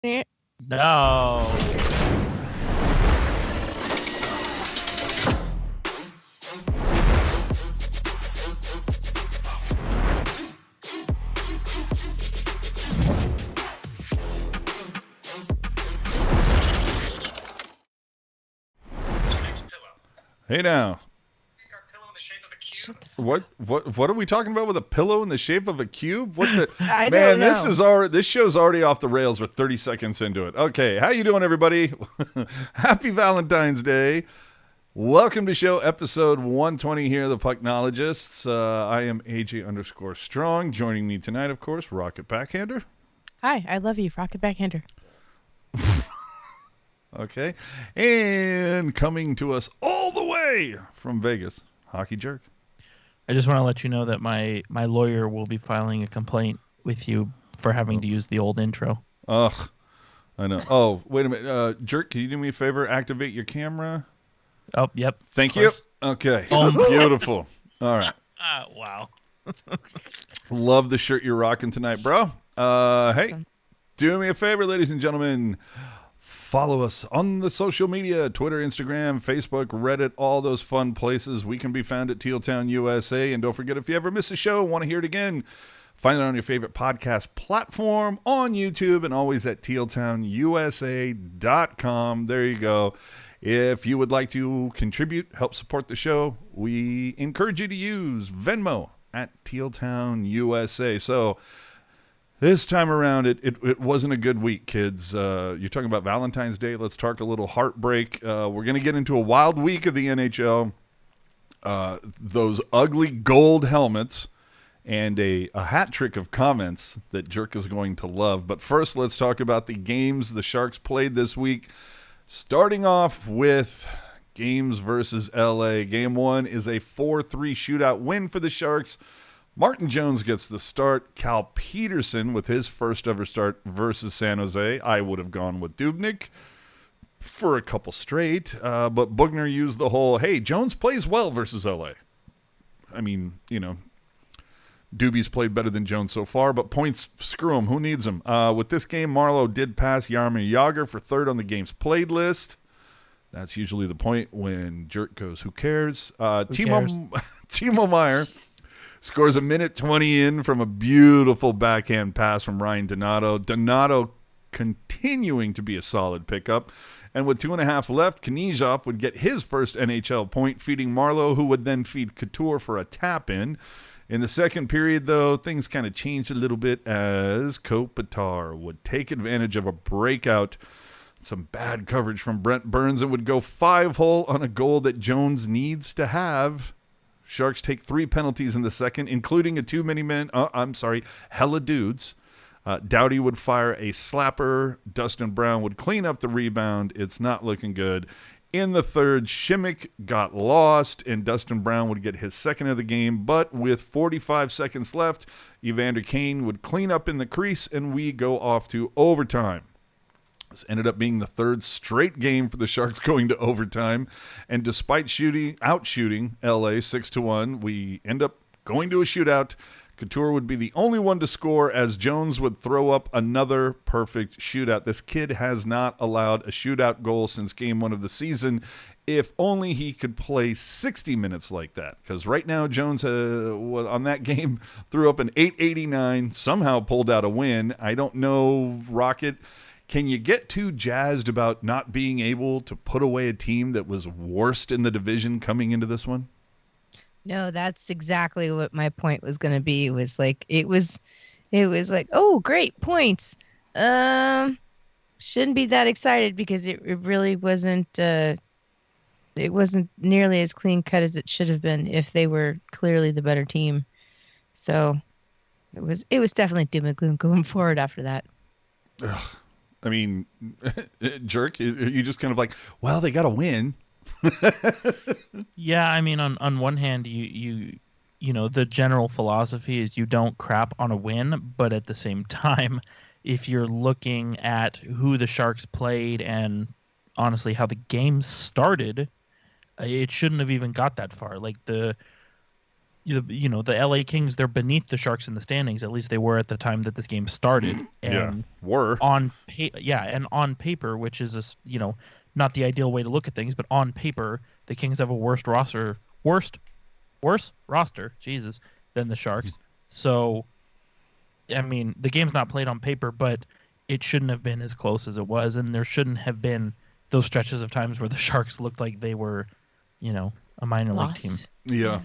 No. Hey now. What are we talking about with a pillow in the shape of a cube? What the I man? don't know. This show's already off the rails. We're 30 seconds into it. Okay, how you doing, everybody? Happy Valentine's Day. Welcome to show episode 120 here, the Pucknologists. I am AJ_Strong. Joining me tonight, of course, Rocket Backhander. Hi, I love you, Rocket Backhander. Okay, and coming to us all the way from Vegas, Hockey Jerk. I just want to let you know that my lawyer will be filing a complaint with you for having to use the old intro. Ugh, I know. Oh, wait a minute. Jerk, can you do me a favor? Activate your camera. Oh, yep. Thank you. Okay. Beautiful. All right. Wow. Love the shirt you're rocking tonight, bro. Hey, do me a favor, ladies and gentlemen. Follow us on the social media, Twitter, Instagram, Facebook, Reddit, all those fun places. We can be found at Tealtown USA. And don't forget, if you ever miss a show, want to hear it again, find it on your favorite podcast platform, on YouTube, and always at tealtownusa.com. There you go. If you would like to contribute, help support the show, we encourage you to use Venmo at Tealtown USA. So this time around, it wasn't a good week, kids. You're talking about Valentine's Day. Let's talk a little heartbreak. We're going to get into a wild week of the NHL. Those ugly gold helmets and a hat trick of comments that Jerk is going to love. But first, let's talk about the games the Sharks played this week. Starting off with games versus LA. Game 1 is a 4-3 shootout win for the Sharks. Martin Jones gets the start. Cal Peterson with his first ever start versus San Jose. I would have gone with Dubnyk for a couple straight. But Boughner used the whole, hey, Jones plays well versus LA. I mean, you know, Doobie's played better than Jones so far, but points, screw him. Who needs them? With this game, Marleau did pass Jaromir Jagr for third on the game's played list. That's usually the point when Jerk goes, who cares? Timo Meier scores a minute 20 in from a beautiful backhand pass from Ryan Donato. Donato continuing to be a solid pickup. And with 2.5 left, Knyzhov would get his first NHL point, feeding Marleau, who would then feed Couture for a tap-in. In the second period, though, things kind of changed a little bit as Kopitar would take advantage of a breakout. Some bad coverage from Brent Burns and would go 5-hole on a goal that Jones needs to have. Sharks take 3 penalties in the second, including a hella dudes. Doughty would fire a slapper. Dustin Brown would clean up the rebound. It's not looking good. In the third, Shimmick got lost, and Dustin Brown would get his second of the game. But with 45 seconds left, Evander Kane would clean up in the crease, and we go off to overtime. This ended up being the third straight game for the Sharks going to overtime. And despite outshooting LA 6-1, we end up going to a shootout. Couture would be the only one to score as Jones would throw up another perfect shootout. This kid has not allowed a shootout goal since game 1 of the season. If only he could play 60 minutes like that. Because right now, Jones on that game threw up an .889, somehow pulled out a win. I don't know, Rocket. Can you get too jazzed about not being able to put away a team that was worst in the division coming into this one? No, that's exactly what my point was going to be. It was like, oh, great points. Shouldn't be that excited because it really wasn't. It wasn't nearly as clean cut as it should have been if they were clearly the better team. So it was definitely doom and gloom going forward after that. Ugh. I mean, Jerk, you just kind of like, well, they got to win. Yeah, I mean, on one hand, you know, the general philosophy is you don't crap on a win, but at the same time, if you're looking at who the Sharks played and honestly how the game started, it shouldn't have even got that far. Like the the LA Kings, they're beneath the Sharks in the standings. At least they were at the time that this game started. Yeah, And were. on paper, which is not the ideal way to look at things, but on paper, the Kings have a worse roster, Jesus, than the Sharks. So, I mean, the game's not played on paper, but it shouldn't have been as close as it was, and there shouldn't have been those stretches of times where the Sharks looked like they were, a minor league team. Lost. Yeah.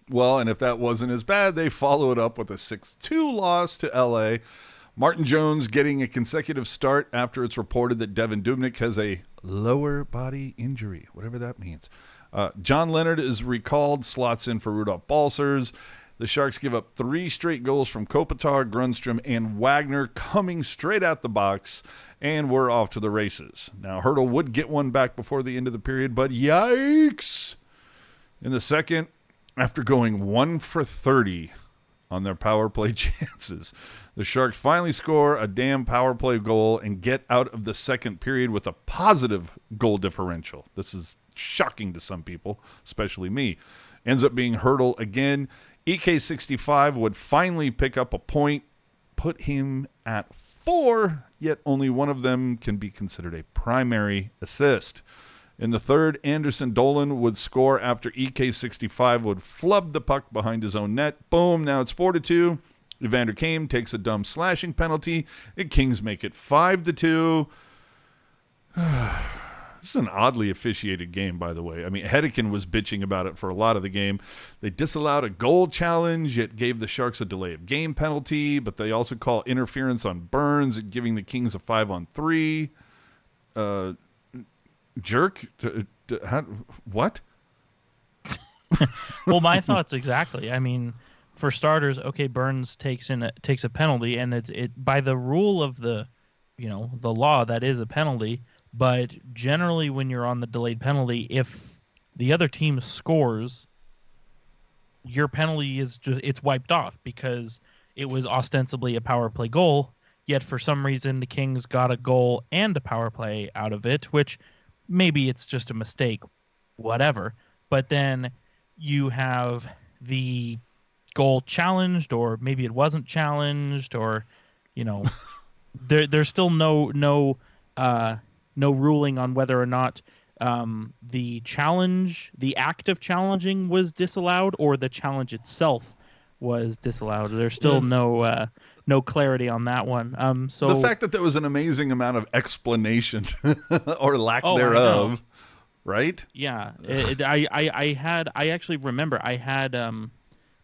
Well, and if that wasn't as bad, they followed up with a 6-2 loss to LA. Martin Jones getting a consecutive start after it's reported that Devin Dubnyk has a lower body injury, whatever that means. John Leonard is recalled, slots in for Rudolph Balcers. The Sharks give up 3 straight goals from Kopitar, Grundstrom, and Wagner coming straight out the box, and we're off to the races. Now, Hertl would get one back before the end of the period, but yikes! In the second, after going 1 for 30 on their power play chances, the Sharks finally score a damn power play goal and get out of the second period with a positive goal differential. This is shocking to some people, especially me. Ends up being Hertl again. EK65 would finally pick up a point, put him at 4, yet only one of them can be considered a primary assist. In the third, Anderson Dolan would score after EK65 would flub the puck behind his own net. Boom, now it's 4-2. Evander Kane takes a dumb slashing penalty. The Kings make it 5-2. This is an oddly officiated game, by the way. I mean, Hedeken was bitching about it for a lot of the game. They disallowed a goal challenge, yet gave the Sharks a delay of game penalty, but they also call interference on Burns, giving the Kings a 5-on-3. Jerk? What? Well, my thoughts exactly. I mean, for starters, okay, Burns takes a penalty, and it by the rule of the law, that is a penalty. But generally, when you're on the delayed penalty, if the other team scores, your penalty it's wiped off because it was ostensibly a power play goal. Yet for some reason, the Kings got a goal and a power play out of it, which maybe it's just a mistake, whatever. But then you have the goal challenged, or maybe it wasn't challenged, or there's still no ruling on whether or not the act of challenging was disallowed, or the challenge itself was disallowed. There's still no clarity on that one. So the fact that there was an amazing amount of explanation or lack I thereof, right? Yeah, I actually remember I had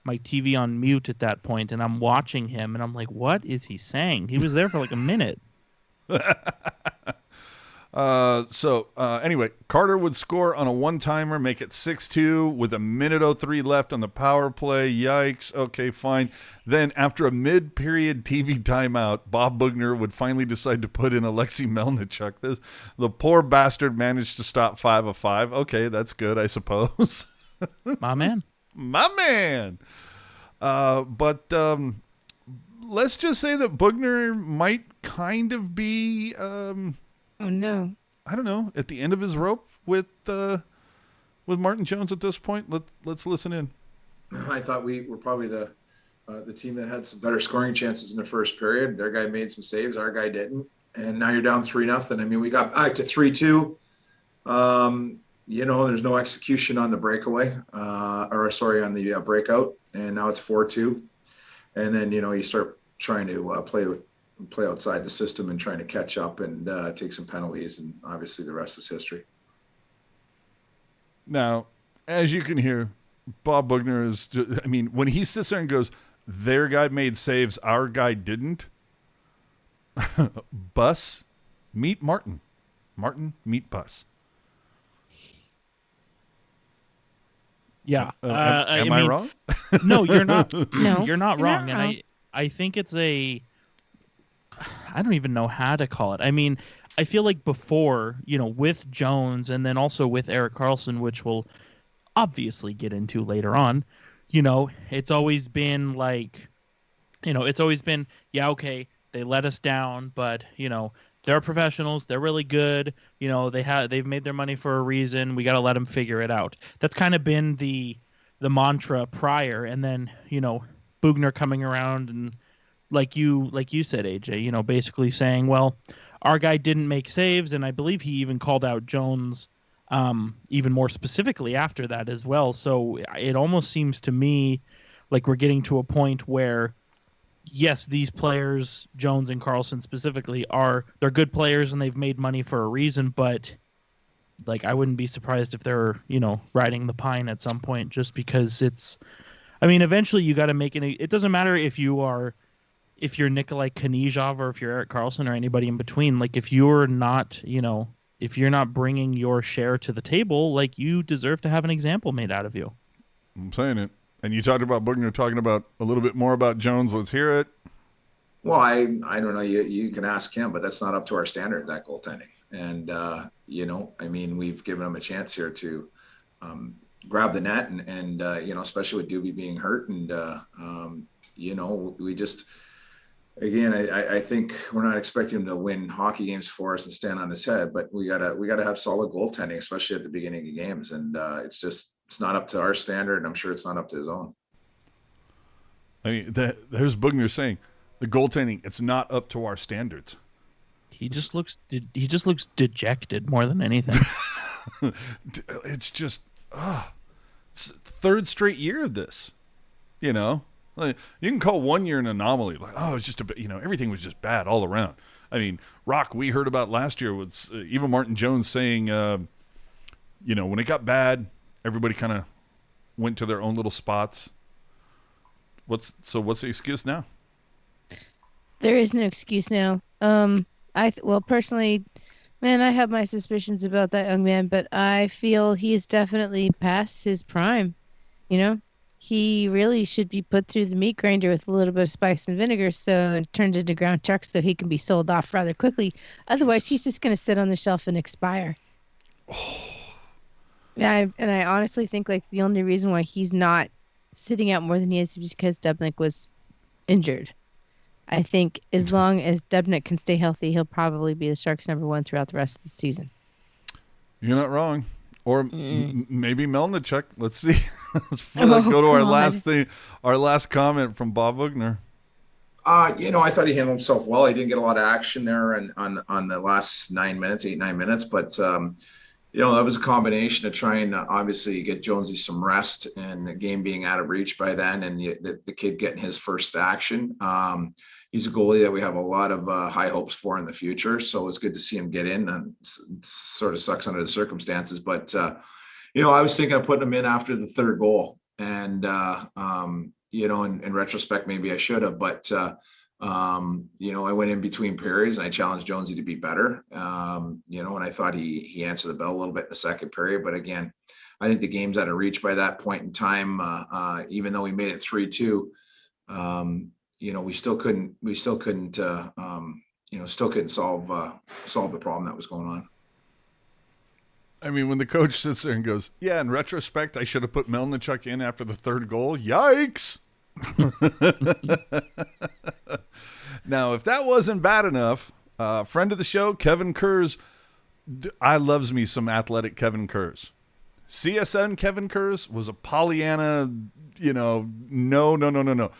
my TV on mute at that point, and I'm watching him, and I'm like, what is he saying? He was there for like a minute. Anyway, Carter would score on a one-timer, make it 6-2 with 1:03 left on the power play. Yikes. Okay, fine. Then after a mid-period TV timeout, Bob Boughner would finally decide to put in Alexei Melnichuk. The poor bastard managed to stop 5 of 5. Okay, that's good, I suppose. My man. My man. But let's just say that Boughner might kind of be... Oh no! I don't know. At the end of his rope with Martin Jones at this point. Let's listen in. I thought we were probably the team that had some better scoring chances in the first period. Their guy made some saves, our guy didn't, and now you're down 3-0. I mean, we got back to 3-2. There's no execution on the breakaway, on the breakout, and now it's 4-2. And then you start trying to play outside the system and trying to catch up and take some penalties, and obviously the rest is history. Now, as you can hear, Bob Boughner is just, I mean, when he sits there and goes, their guy made saves, our guy didn't. Bus, meet Martin. Martin, meet Bus. Yeah. Am I wrong? No, you're not. No, you're not you're wrong. not And wrong. I think it's I don't even know how to call it. I mean, I feel like before, with Jones and then also with Erik Karlsson, which we'll obviously get into later on, it's always been like, yeah, okay, they let us down, but, they're professionals. They're really good. They've made their money for a reason. We got to let them figure it out. That's kind of been the the mantra prior, and then Boughner coming around and like you said, AJ, basically saying, well, our guy didn't make saves, and I believe he even called out Jones even more specifically after that as well. So it almost seems to me like we're getting to a point where, yes, these players, Jones and Karlsson specifically, they're good players and they've made money for a reason, but like I wouldn't be surprised if they're, riding the pine at some point, just because eventually you got to make it doesn't matter if you're Nikolai Kanizhov or if you're Erik Karlsson or anybody in between. Like if you're not bringing your share to the table, like you deserve to have an example made out of you. I'm saying it. And you talked about Boughner, talking about a little bit more about Jones. Let's hear it. Well, I don't know. You can ask him, but that's not up to our standard, that goaltending. And, we've given him a chance here to grab the net and especially with Doobie being hurt. And, we just, again, I think we're not expecting him to win hockey games for us and stand on his head, but we gotta have solid goaltending, especially at the beginning of games. And it's not up to our standard, and I'm sure it's not up to his own. I mean, there's Boughner saying the goaltending, it's not up to our standards. He just looks dejected more than anything. It's just it's third straight year of this. Like, you can call one year an anomaly, like, oh, it's just everything was just bad all around. I mean, Rock, we heard about last year was even Martin Jones saying, when it got bad, everybody kind of went to their own little spots. What's the excuse now? There is no excuse now. Personally, man, I have my suspicions about that young man, but I feel he is definitely past his prime. He really should be put through the meat grinder with a little bit of spice and vinegar, and turned into ground chuck so he can be sold off rather quickly. Otherwise, he's just going to sit on the shelf and expire. Yeah, I honestly think like the only reason why he's not sitting out more than he is because Dubnyk was injured. I think as long as Dubnyk can stay healthy, he'll probably be the Sharks' #1 throughout the rest of the season. You're not wrong. Or maybe Melnichuk. Let's see. Let's go to our last comment from Bob Boughner. I thought he handled himself well. He didn't get a lot of action there on the last 9 minutes, but that was a combination of trying to obviously get Jonesy some rest and the game being out of reach by then, and the kid getting his first action. He's a goalie that we have a lot of high hopes for in the future. So it's good to see him get in, and sort of sucks under the circumstances. But, I was thinking of putting him in after the third goal, and, in retrospect, maybe I should have, but, I went in between periods and I challenged Jonesy to be better. And I thought he answered the bell a little bit in the second period, but again, I think the game's out of reach by that point in time. Even though we made it 3-2, we still couldn't solve the problem that was going on. I mean, when the coach sits there and goes, yeah, in retrospect, I should have put Melnichuk in after the third goal. Yikes. Now, if that wasn't bad enough, friend of the show, Kevin Kurz, I loves me some athletic Kevin Kurz. CSN Kevin Kurz was a Pollyanna, no.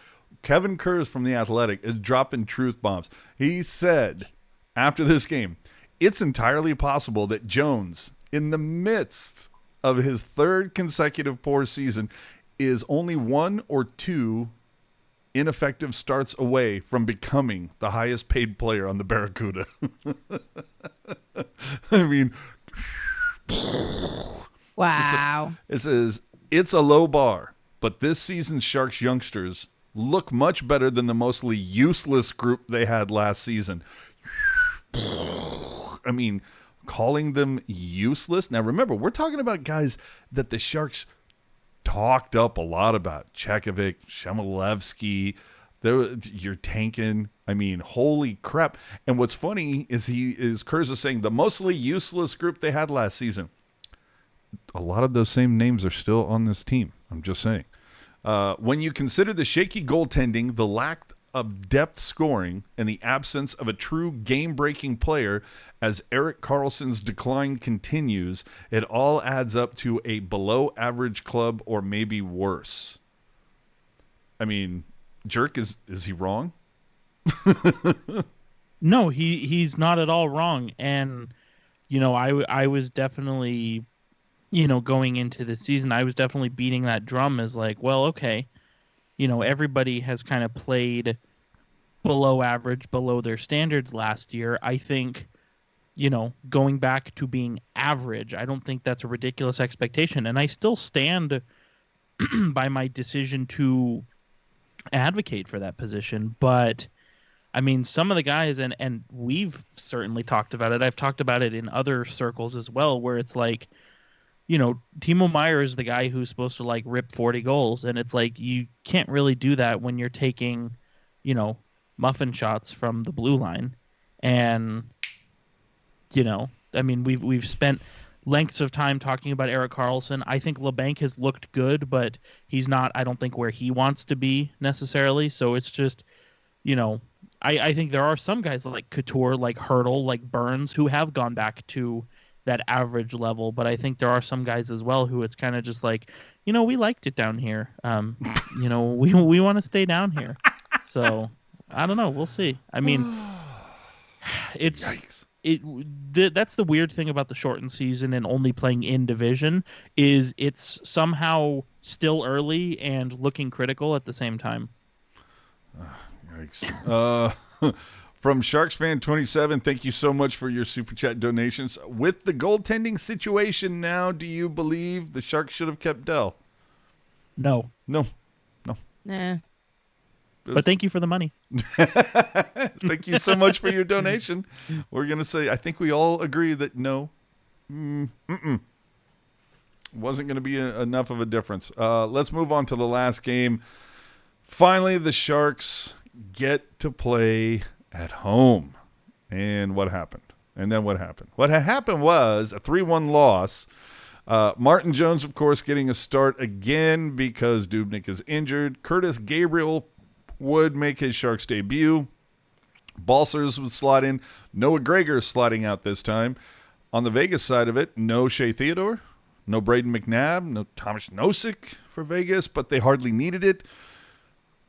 Kevin Kurz from The Athletic is dropping truth bombs. He said after this game, it's entirely possible that Jones, in the midst of his third consecutive poor season, is only 1 or 2 ineffective starts away from becoming the highest paid player on the Barracuda. I mean, wow. It says it's a low bar, but this season's Sharks youngsters look much better than the mostly useless group they had last season. I mean, calling them useless. Now, remember, we're talking about guys that the Sharks talked up a lot about. Chekovic, Shemalevsky, you're tanking. I mean, holy crap. And what's funny is Kurz is saying the mostly useless group they had last season. A lot of those same names are still on this team. I'm just saying. When you consider the shaky goaltending, the lack of depth scoring and the absence of a true game-breaking player as Erik Karlsson's decline continues, it all adds up to a below-average club or maybe worse. I mean, Jerk, is he wrong? No, he's not at all wrong. And, I was definitely, going into the season, I was definitely beating that drum as like, well, okay, everybody has kind of played below average, below their standards last year. I think, going back to being average, I don't think that's a ridiculous expectation. And I still stand by my decision to advocate for that position. But I mean, some of the guys, and we've certainly talked about it. I've talked about it in other circles as well, where it's like, Timo Meier is the guy who's supposed to like rip 40 goals. And it's like, you can't really do that when you're taking, muffin shots from the blue line. And, I mean, we've spent lengths of time talking about Erik Karlsson. I think LeBanc has looked good, but he's not, I don't think, where he wants to be necessarily. So it's just, I think there are some guys like Couture, like Hurdle, like Burns, who have gone back to that average level. But I think there are some guys as well who it's kind of just like, we liked it down here. We want to stay down here. So I don't know. We'll see. I mean, Yikes. That's the weird thing about the shortened season and only playing in division is it's somehow still early and looking critical at the same time. Yikes. From Sharks Fan 27, thank you so much for your super chat donations. With the goaltending situation now, do you believe the Sharks should have kept Dell? No. No. Nah. But thank you for the money. Thank you so much for your donation. We're going to say, I think we all agree that no. Wasn't going to be enough of a difference. Let's move on to the last game. Finally, the Sharks get to play at home. And what happened? And then what happened? What happened was a 3-1 loss. Martin Jones, of course, getting a start again because Dubnyk is injured. Curtis Gabriel would make his Sharks debut. Balcers would slot in. Noah Gregor sliding out this time. On the Vegas side of it, no Shea Theodore, no Braden McNabb, no Thomas Nosek for Vegas, but they hardly needed it.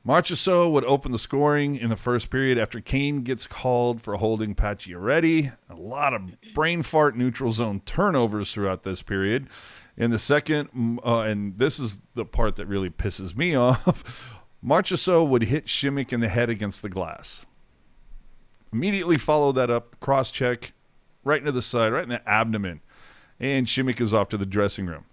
Marchessault would open the scoring in the first period after Kane gets called for holding Pacioretty. A lot of brain fart neutral zone turnovers throughout this period. In the second, and this is the part that really pisses me off, Marchessault would hit Šimik in the head against the glass. Immediately follow that up, cross-check, right into the side, right in the abdomen. And Šimik is off to the dressing room.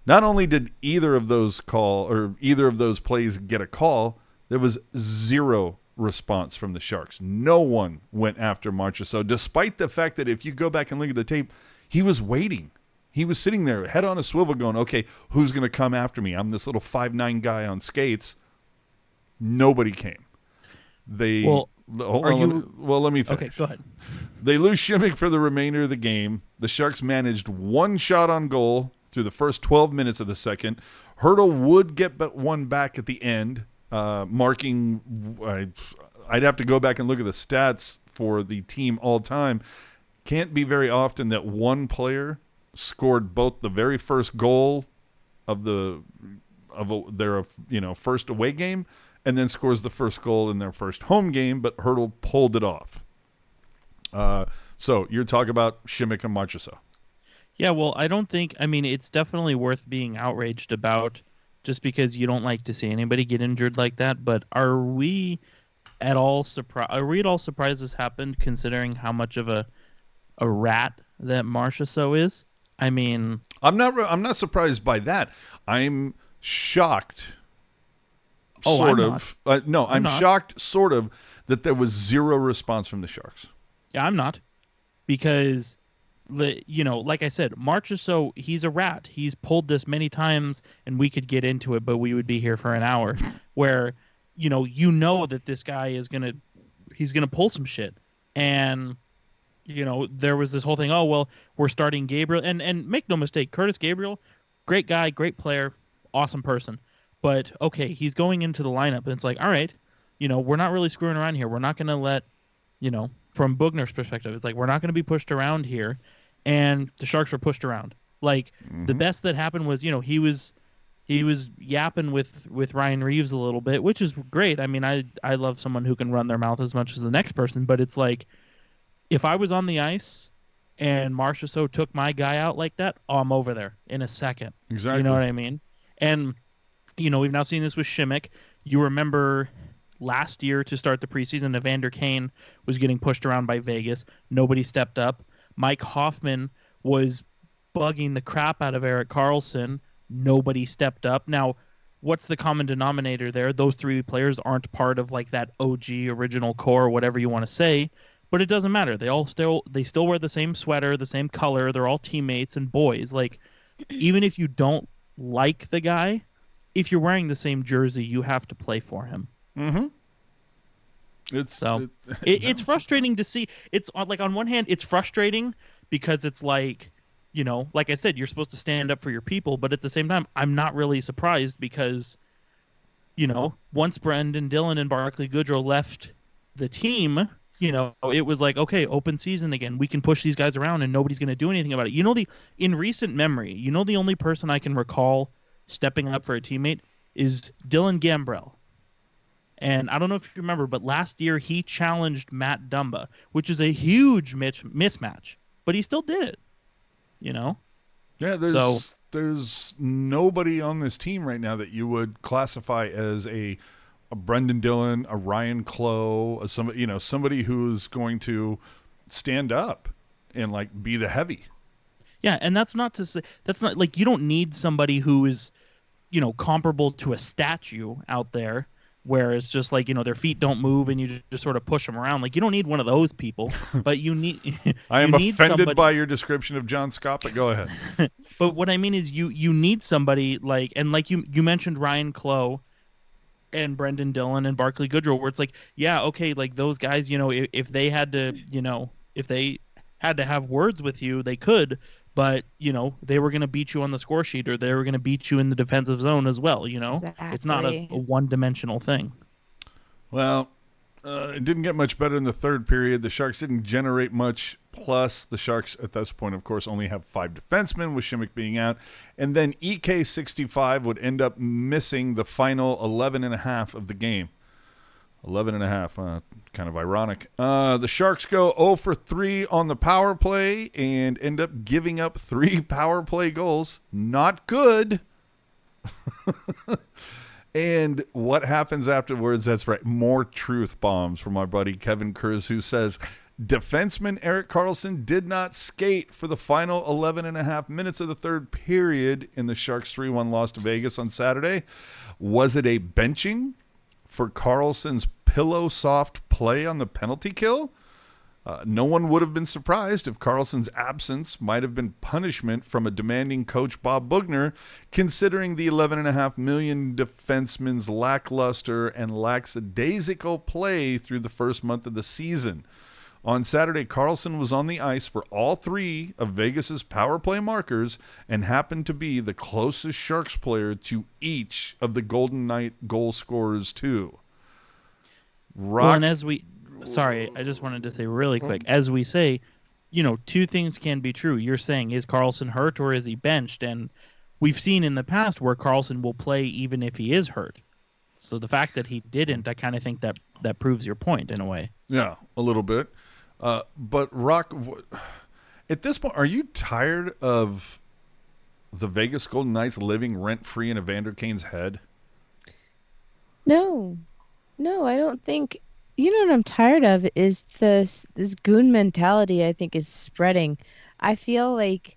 Not only did either of those plays get a call, there was zero response from the Sharks. No one went after Marchessault, despite the fact that if you go back and look at the tape, he was waiting. He was sitting there, head on a swivel going, okay, who's going to come after me? I'm this little 5'9" guy on skates. Nobody came. Let me finish. Okay, go ahead. They lose Šimik for the remainder of the game. The Sharks managed one shot on goal through the first 12 minutes of the second. Hurdle would get but one back at the end, marking. I'd have to go back and look at the stats for the team all time. Can't be very often that one player scored both the very first goal of their first away game and then scores the first goal in their first home game, but Hurdle pulled it off. So you're talking about Šimik and Marchessault. Yeah, well, it's definitely worth being outraged about just because you don't like to see anybody get injured like that. But are we at all surprised this happened, considering how much of a rat that Marchessault is? I mean, I'm not surprised by that. I'm shocked. I'm shocked, sort of, that there was zero response from the Sharks. Yeah, I'm not, because, like I said, Marchessault, he's a rat. He's pulled this many times, and we could get into it, but we would be here for an hour. Where, that this guy he's gonna pull some shit, and there was this whole thing. Oh well, we're starting Gabriel, and make no mistake, Curtis Gabriel, great guy, great player, awesome person. But, okay, he's going into the lineup, and it's like, all right, we're not really screwing around here. We're not going to let, from Boughner's perspective, it's like we're not going to be pushed around here. And the Sharks were pushed around. Like the best that happened was, he was yapping with Ryan Reeves a little bit, which is great. I mean, I love someone who can run their mouth as much as the next person, but it's like if I was on the ice and Marchessault took my guy out like that, oh, I'm over there in a second. Exactly. You know what I mean? And we've now seen this with Šimik. You remember last year to start the preseason, Evander Kane was getting pushed around by Vegas. Nobody stepped up. Mike Hoffman was bugging the crap out of Erik Karlsson. Nobody stepped up. Now, what's the common denominator there? Those three players aren't part of like that OG original core, whatever you want to say, but it doesn't matter. They still wear the same sweater, the same color. They're all teammates and boys. Like, even if you don't like the guy, if you're wearing the same jersey, you have to play for him. Mm-hmm. It's frustrating to see. It's like on one hand, it's frustrating because it's like, like I said, you're supposed to stand up for your people, but at the same time, I'm not really surprised because, once Brendan Dillon and Barclay Goodrow left the team, it was like, okay, open season again. We can push these guys around and nobody's going to do anything about it. In recent memory, the only person I can recall stepping up for a teammate is Dylan Gambrell. And I don't know if you remember, but last year he challenged Matt Dumba, which is a huge mismatch, but he still did it, Yeah, there's nobody on this team right now that you would classify as a Brendan Dillon, a Ryan Clough, somebody who's going to stand up and like be the heavy. Yeah, and that's not like you don't need somebody who is, comparable to a statue out there where it's just like, their feet don't move and you just sort of push them around. Like, you don't need one of those people, but you need I am offended by your description of John Scott, but go ahead. But what I mean is you need somebody like, and like you mentioned Ryan Clough and Brendan Dillon and Barclay Goodrow, where it's like, yeah, okay, like those guys, if they had to, if they had to have words with you, they could, but they were going to beat you on the score sheet, or they were going to beat you in the defensive zone as well. Exactly. It's not a one-dimensional thing. Well, it didn't get much better in the third period. The Sharks didn't generate much. Plus, the Sharks at this point, of course, only have 5 defensemen, with Šimik being out. And then EK65 would end up missing the final 11.5 of the game. 11.5, kind of ironic. The Sharks go 0 for 3 on the power play and end up giving up 3 power play goals. Not good. And what happens afterwards? That's right. More truth bombs from our buddy Kevin Kurz, who says defenseman Erik Karlsson did not skate for the final 11.5 minutes of the third period in the Sharks 3-1 loss to Vegas on Saturday. Was it a benching for Karlsson's pillow soft play on the penalty kill? No one would have been surprised if Karlsson's absence might have been punishment from a demanding coach Bob Boughner, considering the $11.5 million defenseman's lackluster and lackadaisical play through the first month of the season. On Saturday, Karlsson was on the ice for all 3 of Vegas's power play markers and happened to be the closest Sharks player to each of the Golden Knight goal scorers too. Well, and I just wanted to say really quick, as we say, 2 things can be true. You're saying, is Karlsson hurt or is he benched? And we've seen in the past where Karlsson will play even if he is hurt. So the fact that he didn't, I kind of think that proves your point in a way. Yeah, a little bit. But Rock, at this point, are you tired of the Vegas Golden Knights living rent-free in Evander Kane's head? No, I don't think. What I'm tired of is this goon mentality. I think is spreading. I feel like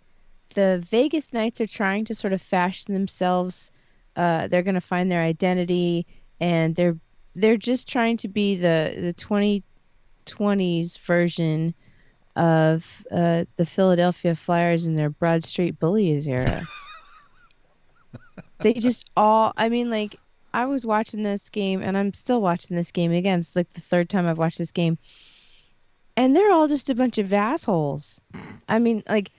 the Vegas Knights are trying to sort of fashion themselves. They're going to find their identity, and they're just trying to be the 2020s version of the Philadelphia Flyers in their Broad Street Bullies era. They just all. I mean, like. I was watching this game, and I'm still watching this game again. It's like the 3rd time I've watched this game. And they're all just a bunch of assholes. I mean, like,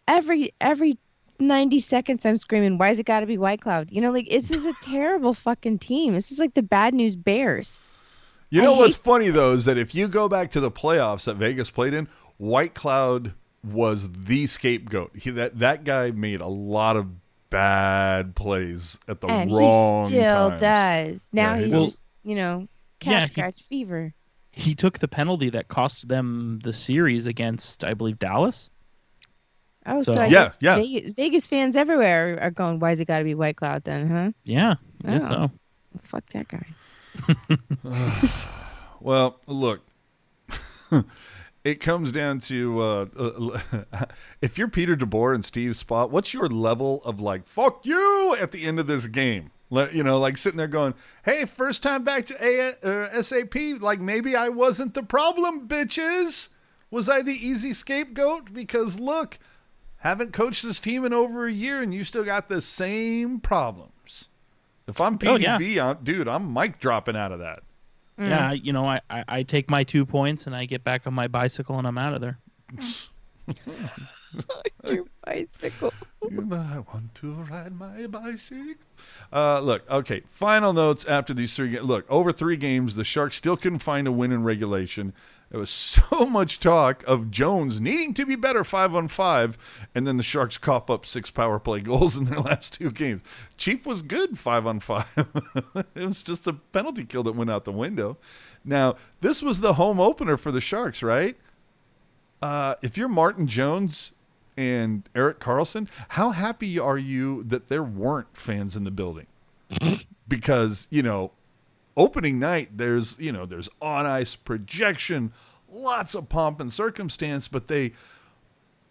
every 90 seconds I'm screaming, why's it got to be White Cloud? Like, this is a terrible fucking team. This is like the Bad News Bears. You know what's funny, though, is that if you go back to the playoffs that Vegas played in, White Cloud was the scapegoat. That guy made a lot of bad plays at the wrong he still times. does. Now Yeah, he's well, just, cat scratch fever. He took the penalty that cost them the series against, I believe, Dallas. Oh, So- so I Yeah, guess Vegas fans everywhere are going, why's it got to be White Cloud then, huh? Yeah, I guess Oh. so. Fuck that guy. Well, look, it comes down to if you're Peter DeBoer and Steve Spott, what's your level of like, fuck you at the end of this game? Like sitting there going, hey, first time back to SAP, like maybe I wasn't the problem, bitches. Was I the easy scapegoat? Because look, haven't coached this team in over a year and you still got the same problems. If I'm PDB, dude, I'm mic dropping out of that. Yeah, I take my 2 points and I get back on my bicycle and I'm out of there. Your bicycle. I want to ride my bicycle. Look, okay, final notes after these 3 games. Look, over 3 games, the Sharks still couldn't find a win in regulation. There was so much talk of Jones needing to be better 5-on-5, and then the Sharks cough up 6 power play goals in their last 2 games. Chief was good 5-on-5. It was just a penalty kill that went out the window. Now, this was the home opener for the Sharks, right? If you're Martin Jones and Erik Karlsson, how happy are you that there weren't fans in the building? Because, opening night, there's on ice projection, lots of pomp and circumstance, but they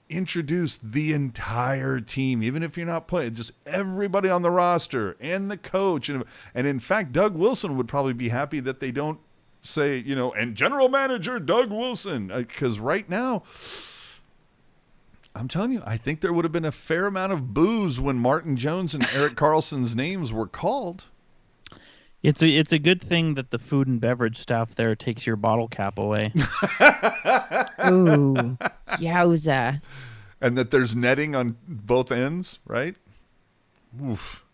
introduced the entire team, even if you're not playing, just everybody on the roster and the coach. And in fact, Doug Wilson would probably be happy that they don't say, and general manager Doug Wilson, because right now, I'm telling you, I think there would have been a fair amount of boos when Martin Jones and Erik Karlsson's names were called. It's a good thing that the food and beverage staff there takes your bottle cap away. Ooh, yowza. And that there's netting on both ends, right? Oof.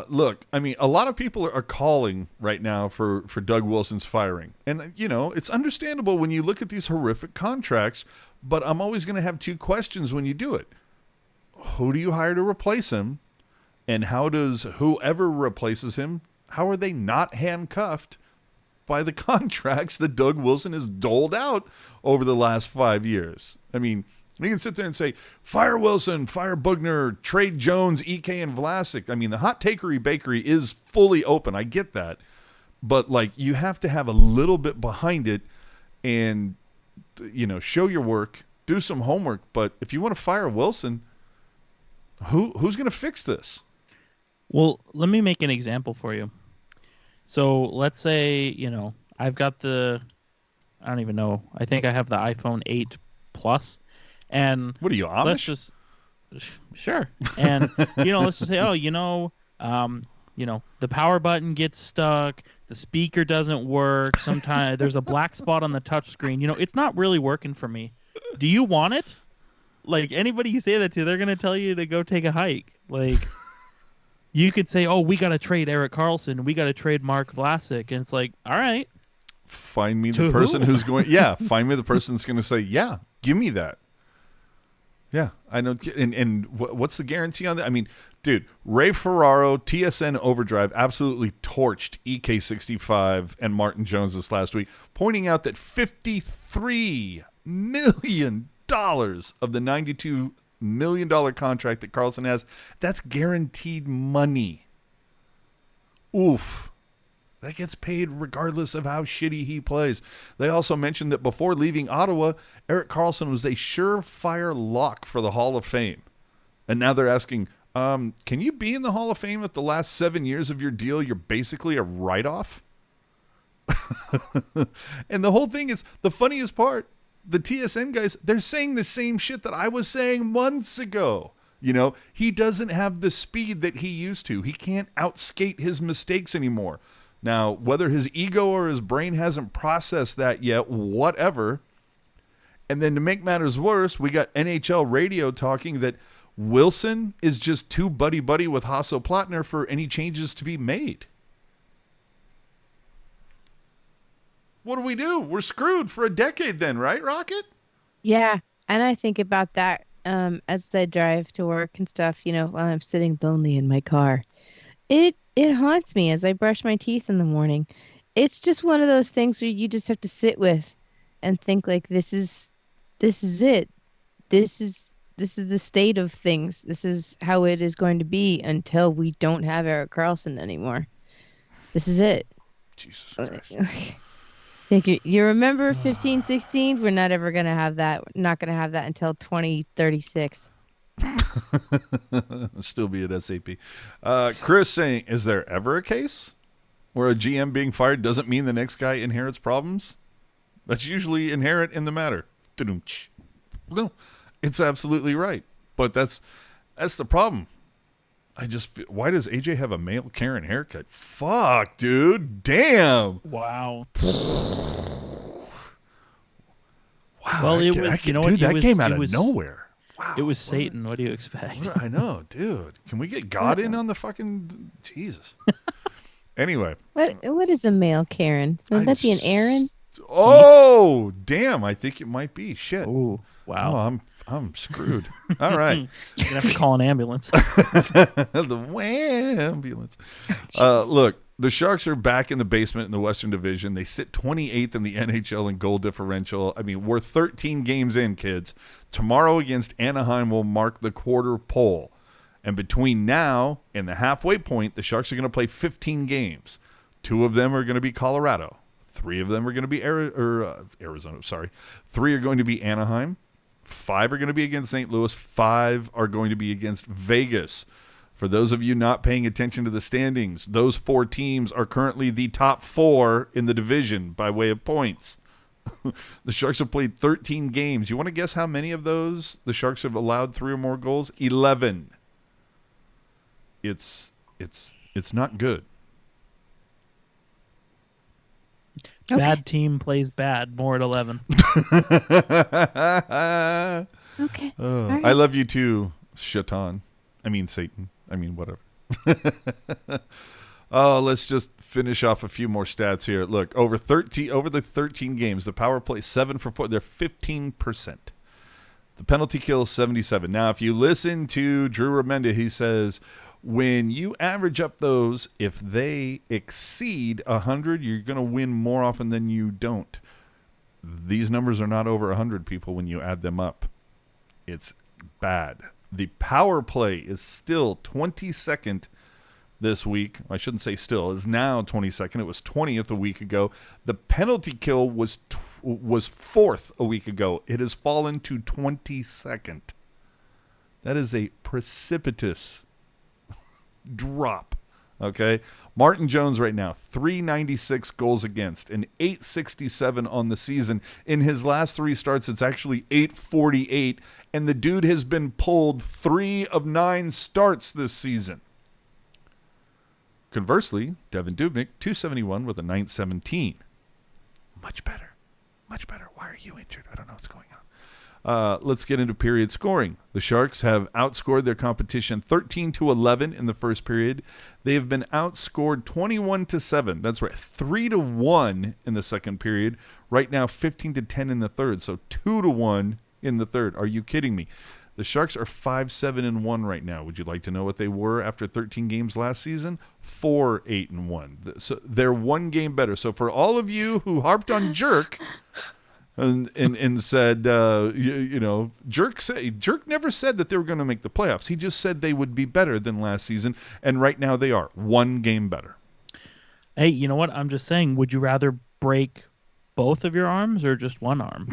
Look, I mean, a lot of people are calling right now for Doug Wilson's firing. And, it's understandable when you look at these horrific contracts, but I'm always going to have 2 questions when you do it. Who do you hire to replace him? And how does whoever replaces him, how are they not handcuffed by the contracts that Doug Wilson has doled out over the last 5 years? I mean, we can sit there and say, fire Wilson, fire Boughner, trade Jones, EK, and Vlasic. I mean, the hot takery bakery is fully open. I get that. But, you have to have a little bit behind it and, show your work, do some homework. But if you want to fire Wilson, who's going to fix this? Well, let me make an example for you. So let's say, I've got I don't even know. I think I have the iPhone 8 Plus. And what are you, Amish? let's just, sure. And, let's just say, the power button gets stuck. The speaker doesn't work. Sometimes there's a black spot on the touch screen. It's not really working for me. Do you want it? Like, anybody you say that to, they're going to tell you to go take a hike. Like, you could say, we got to trade Erik Karlsson. We got to trade Mark Vlasic. And it's like, all right. Find me the person who's going, find me the person that's going to say, yeah, give me that. Yeah, I know. And what's the guarantee on that? I mean, dude, Ray Ferraro, TSN Overdrive, absolutely torched EK65 and Martin Jones this last week, pointing out that $53 million of the $92 million contract that Karlsson has, that's guaranteed money. Oof. That gets paid regardless of how shitty he plays. They also mentioned that before leaving Ottawa, Erik Karlsson was a surefire lock for the Hall of Fame. And now they're asking, can you be in the Hall of Fame if the last 7 years of your deal, you're basically a write-off? And the whole thing is, the funniest part, the TSN guys, they're saying the same shit that I was saying months ago. He doesn't have the speed that he used to. He can't outskate his mistakes anymore. Now, whether his ego or his brain hasn't processed that yet, whatever. And then to make matters worse, we got NHL radio talking that Wilson is just too buddy-buddy with Hasso Plattner for any changes to be made. what do we do? We're screwed for a decade then, right, Rocket? Yeah, and I think about that as I drive to work and stuff, while I'm sitting lonely in my car. It haunts me as I brush my teeth in the morning. It's just one of those things where you just have to sit with and think like this is it. This is the state of things. This is how it is going to be until we don't have Erik Karlsson anymore. This is it. Jesus Christ. Think you remember 15, 16? We're not ever going to have that. We're not going to have that until 2036. Still be at SAP. Chris saying, is there ever a case where a GM being fired doesn't mean the next guy inherits problems? That's usually inherent in the matter. No, it's absolutely right. But that's the problem. Why does AJ have a male Karen haircut? Fuck, dude. Damn. Wow. Wow. Well, that came out of nowhere. Wow. It was Satan. What do you expect? I know, dude. Can we get God in on the fucking Jesus? Anyway. What is a male Karen? Would that be an Aaron? Oh, damn. I think it might be. Shit. Oh, wow. Oh, I'm screwed. All right. You're going to have to call an ambulance. The ambulance. Look, the Sharks are back in the basement in the Western Division. They sit 28th in the NHL in goal differential. I mean, we're 13 games in, kids. Tomorrow against Anaheim will mark the quarter pole. And between now and the halfway point, the Sharks are going to play 15 games. 2 of them are going to be Colorado. 3 of them are going to be Arizona. 3 are going to be Anaheim. 5 are going to be against St. Louis. 5 are going to be against Vegas. For those of you not paying attention to the standings, those 4 teams are currently the top 4 in the division by way of points. The Sharks have played 13 games. You want to guess how many of those the Sharks have allowed 3 or more goals? 11. It's not good. Okay. Bad team plays bad. More at 11. Okay. Right. I love you too, Shaitan. I mean Satan. I mean whatever. Let's just finish off a few more stats here. Look, over the 13 games, the power play 7 for 4. They're 15%. The penalty kill is 77. Now, if you listen to Drew Remenda, he says when you average up those, if they exceed 100, you're going to win more often than you don't. These numbers are not over 100, people, when you add them up. It's bad. The power play is still 22nd this week. I shouldn't say still. Is now 22nd. It was 20th a week ago. The penalty kill was 4th a week ago. It has fallen to 22nd. That is a precipitous drop. Okay, Martin Jones right now, 396 goals against and 867 on the season. In his last 3 starts, it's actually 848, and the dude has been pulled 3 of 9 starts this season. Conversely, Devin Dubnyk, 271 with a 917. Much better. Much better. Why are you injured? I don't know what's going on. Let's get into period scoring. The Sharks have outscored their competition 13-11 in the first period. They have been outscored 21-7. That's right, 3-1 in the second period. Right now, 15-10 in the third. So 2-1 in the third. Are you kidding me? The Sharks are 5-7-1 right now. Would you like to know what they were after 13 games last season? 4-8-1. So they're 1 game better. So for all of you who harped on Jerk and said, Jerk never said that they were going to make the playoffs. He just said they would be better than last season, and right now they are 1 game better. Hey, you know what? I'm just saying, would you rather break both of your arms or just one arm?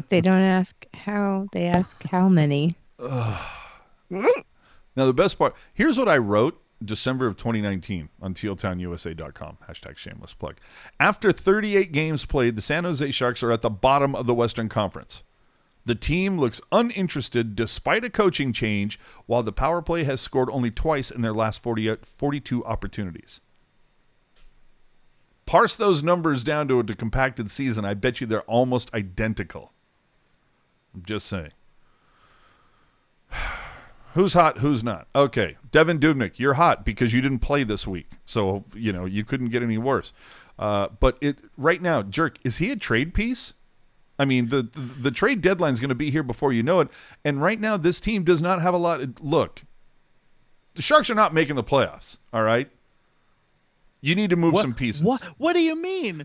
They don't ask how, they ask how many. Now, the best part, here's what I wrote December of 2019 on tealtownusa.com, #shameless plug. After 38 games played, the San Jose Sharks are at the bottom of the Western Conference. The team looks uninterested despite a coaching change, while the power play has scored only twice in their last 42 opportunities. Parse those numbers down to a compacted season. I bet you they're almost identical. I'm just saying. Who's hot, who's not? Okay, Devin Dubnyk, you're hot because you didn't play this week. So, you couldn't get any worse. But right now, Jerk, is he a trade piece? I mean, the trade deadline is going to be here before you know it. And right now, this team does not have a lot. Look, the Sharks are not making the playoffs, all right? You need to move some pieces. What do you mean?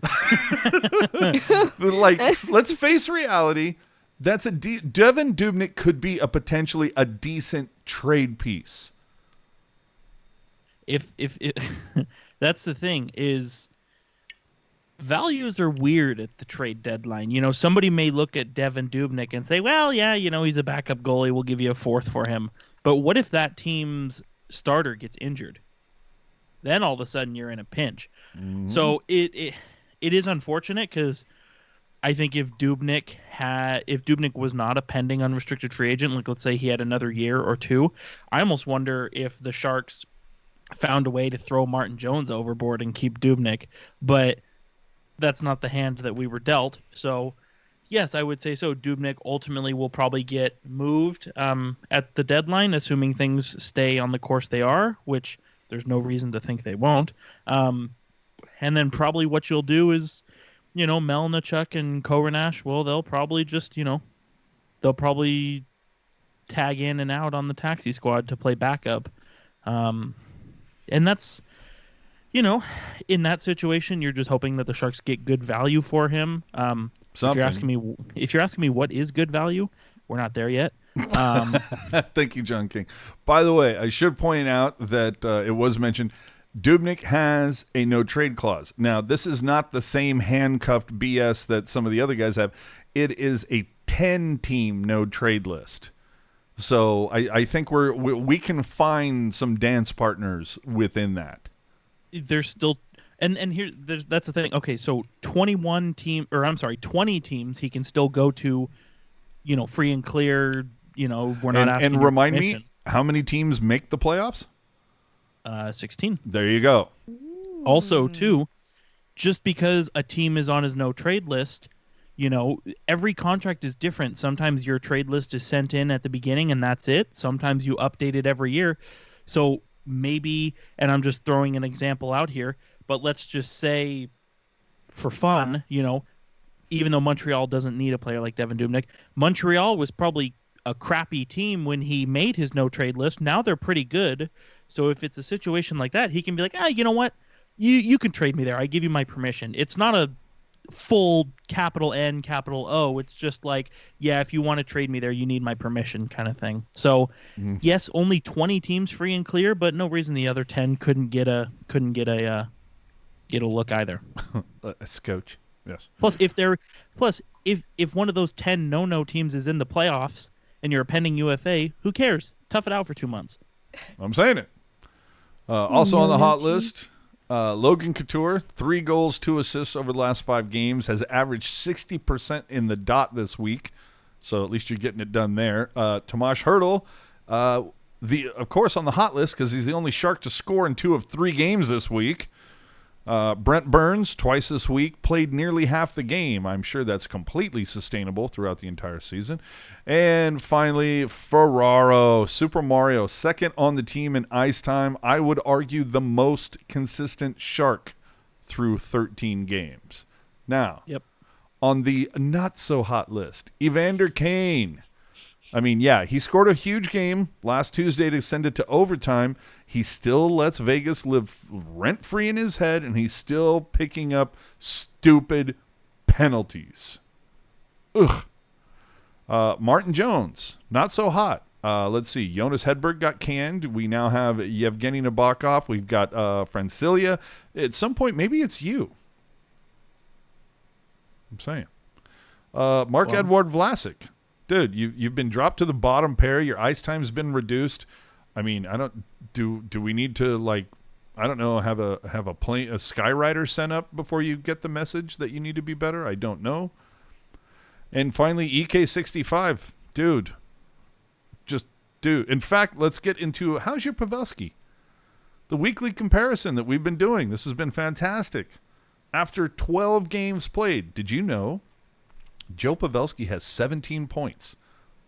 Let's face reality. Devin Dubnyk could be potentially a decent trade piece. If that's the thing is, values are weird at the trade deadline. You know, somebody may look at Devin Dubnyk and say, well, yeah, you know, he's a backup goalie. We'll give you a fourth for him. But what if that team's starter gets injured? Then all of a sudden you're in a pinch. Mm-hmm. So it is unfortunate because I think if Dubnyk was not a pending unrestricted free agent, like let's say he had another year or two, I almost wonder if the Sharks found a way to throw Martin Jones overboard and keep Dubnyk. But that's not the hand that we were dealt. So yes, I would say so. Dubnyk ultimately will probably get moved at the deadline, assuming things stay on the course they are, which there's no reason to think they won't. And then probably what you'll do is, you know, Melnichuk and Korenash, well, they'll probably just, you know, they'll probably tag in and out on the taxi squad to play backup. And that's, you know, in that situation, you're just hoping that the Sharks get good value for him. If you're asking me what is good value, we're not there yet. Thank you, John King. By the way, I should point out that it was mentioned Dubnyk has a no-trade clause. Now, this is not the same handcuffed BS that some of the other guys have. It is a 10-team no-trade list. So I think we can find some dance partners within that. There's still and that's the thing. Okay, so 20 teams he can still go to, you know, free and clear. You know, we're not asking. And remind me, how many teams make the playoffs? 16. There you go. Also, too, just because a team is on his no trade list, you know, every contract is different. Sometimes your trade list is sent in at the beginning and that's it. Sometimes you update it every year. So maybe, and I'm just throwing an example out here, but let's just say for fun, you know, even though Montreal doesn't need a player like Devin Dubnyk, Montreal was probably a crappy team when he made his no trade list. Now they're pretty good. So if it's a situation like that, he can be like, you know what? You can trade me there. I give you my permission. It's not a full capital N, capital O. It's just like, yeah, if you want to trade me there, you need my permission kind of thing. So yes, only 20 teams free and clear, but no reason the other 10 couldn't get a look either. A scotch. Yes. Plus if one of those 10 no teams is in the playoffs and you're a pending UFA, who cares? Tough it out for 2 months. I'm saying it. Also on the hot list, Logan Couture, 3 goals, 2 assists over the last 5 games, has averaged 60% in the dot this week. So at least you're getting it done there. Tomas Hertl, of course on the hot list because he's the only Shark to score in 2 of 3 games this week. Brent Burns, twice this week, played nearly half the game. I'm sure that's completely sustainable throughout the entire season. And finally, Ferraro, Super Mario, second on the team in ice time. I would argue the most consistent Shark through 13 games. Now, on the not-so-hot list, Evander Kane. I mean, yeah, he scored a huge game last Tuesday to send it to overtime. He still lets Vegas live rent-free in his head, and he's still picking up stupid penalties. Ugh. Martin Jones, not so hot. Let's see. Jonas Hedberg got canned. We now have Yevgeny Nabokov. We've got Francilia. At some point, maybe it's you. I'm saying. Marc-Edouard Vlasic. Dude, you've been dropped to the bottom pair. Your ice time's been reduced. I mean, do we need to have a Skyrider sent up before you get the message that you need to be better? I don't know. And finally, EK65, dude. In fact, let's get into how's your Pavelski? The weekly comparison that we've been doing. This has been fantastic. After 12 games played, did you know Joe Pavelski has 17 points,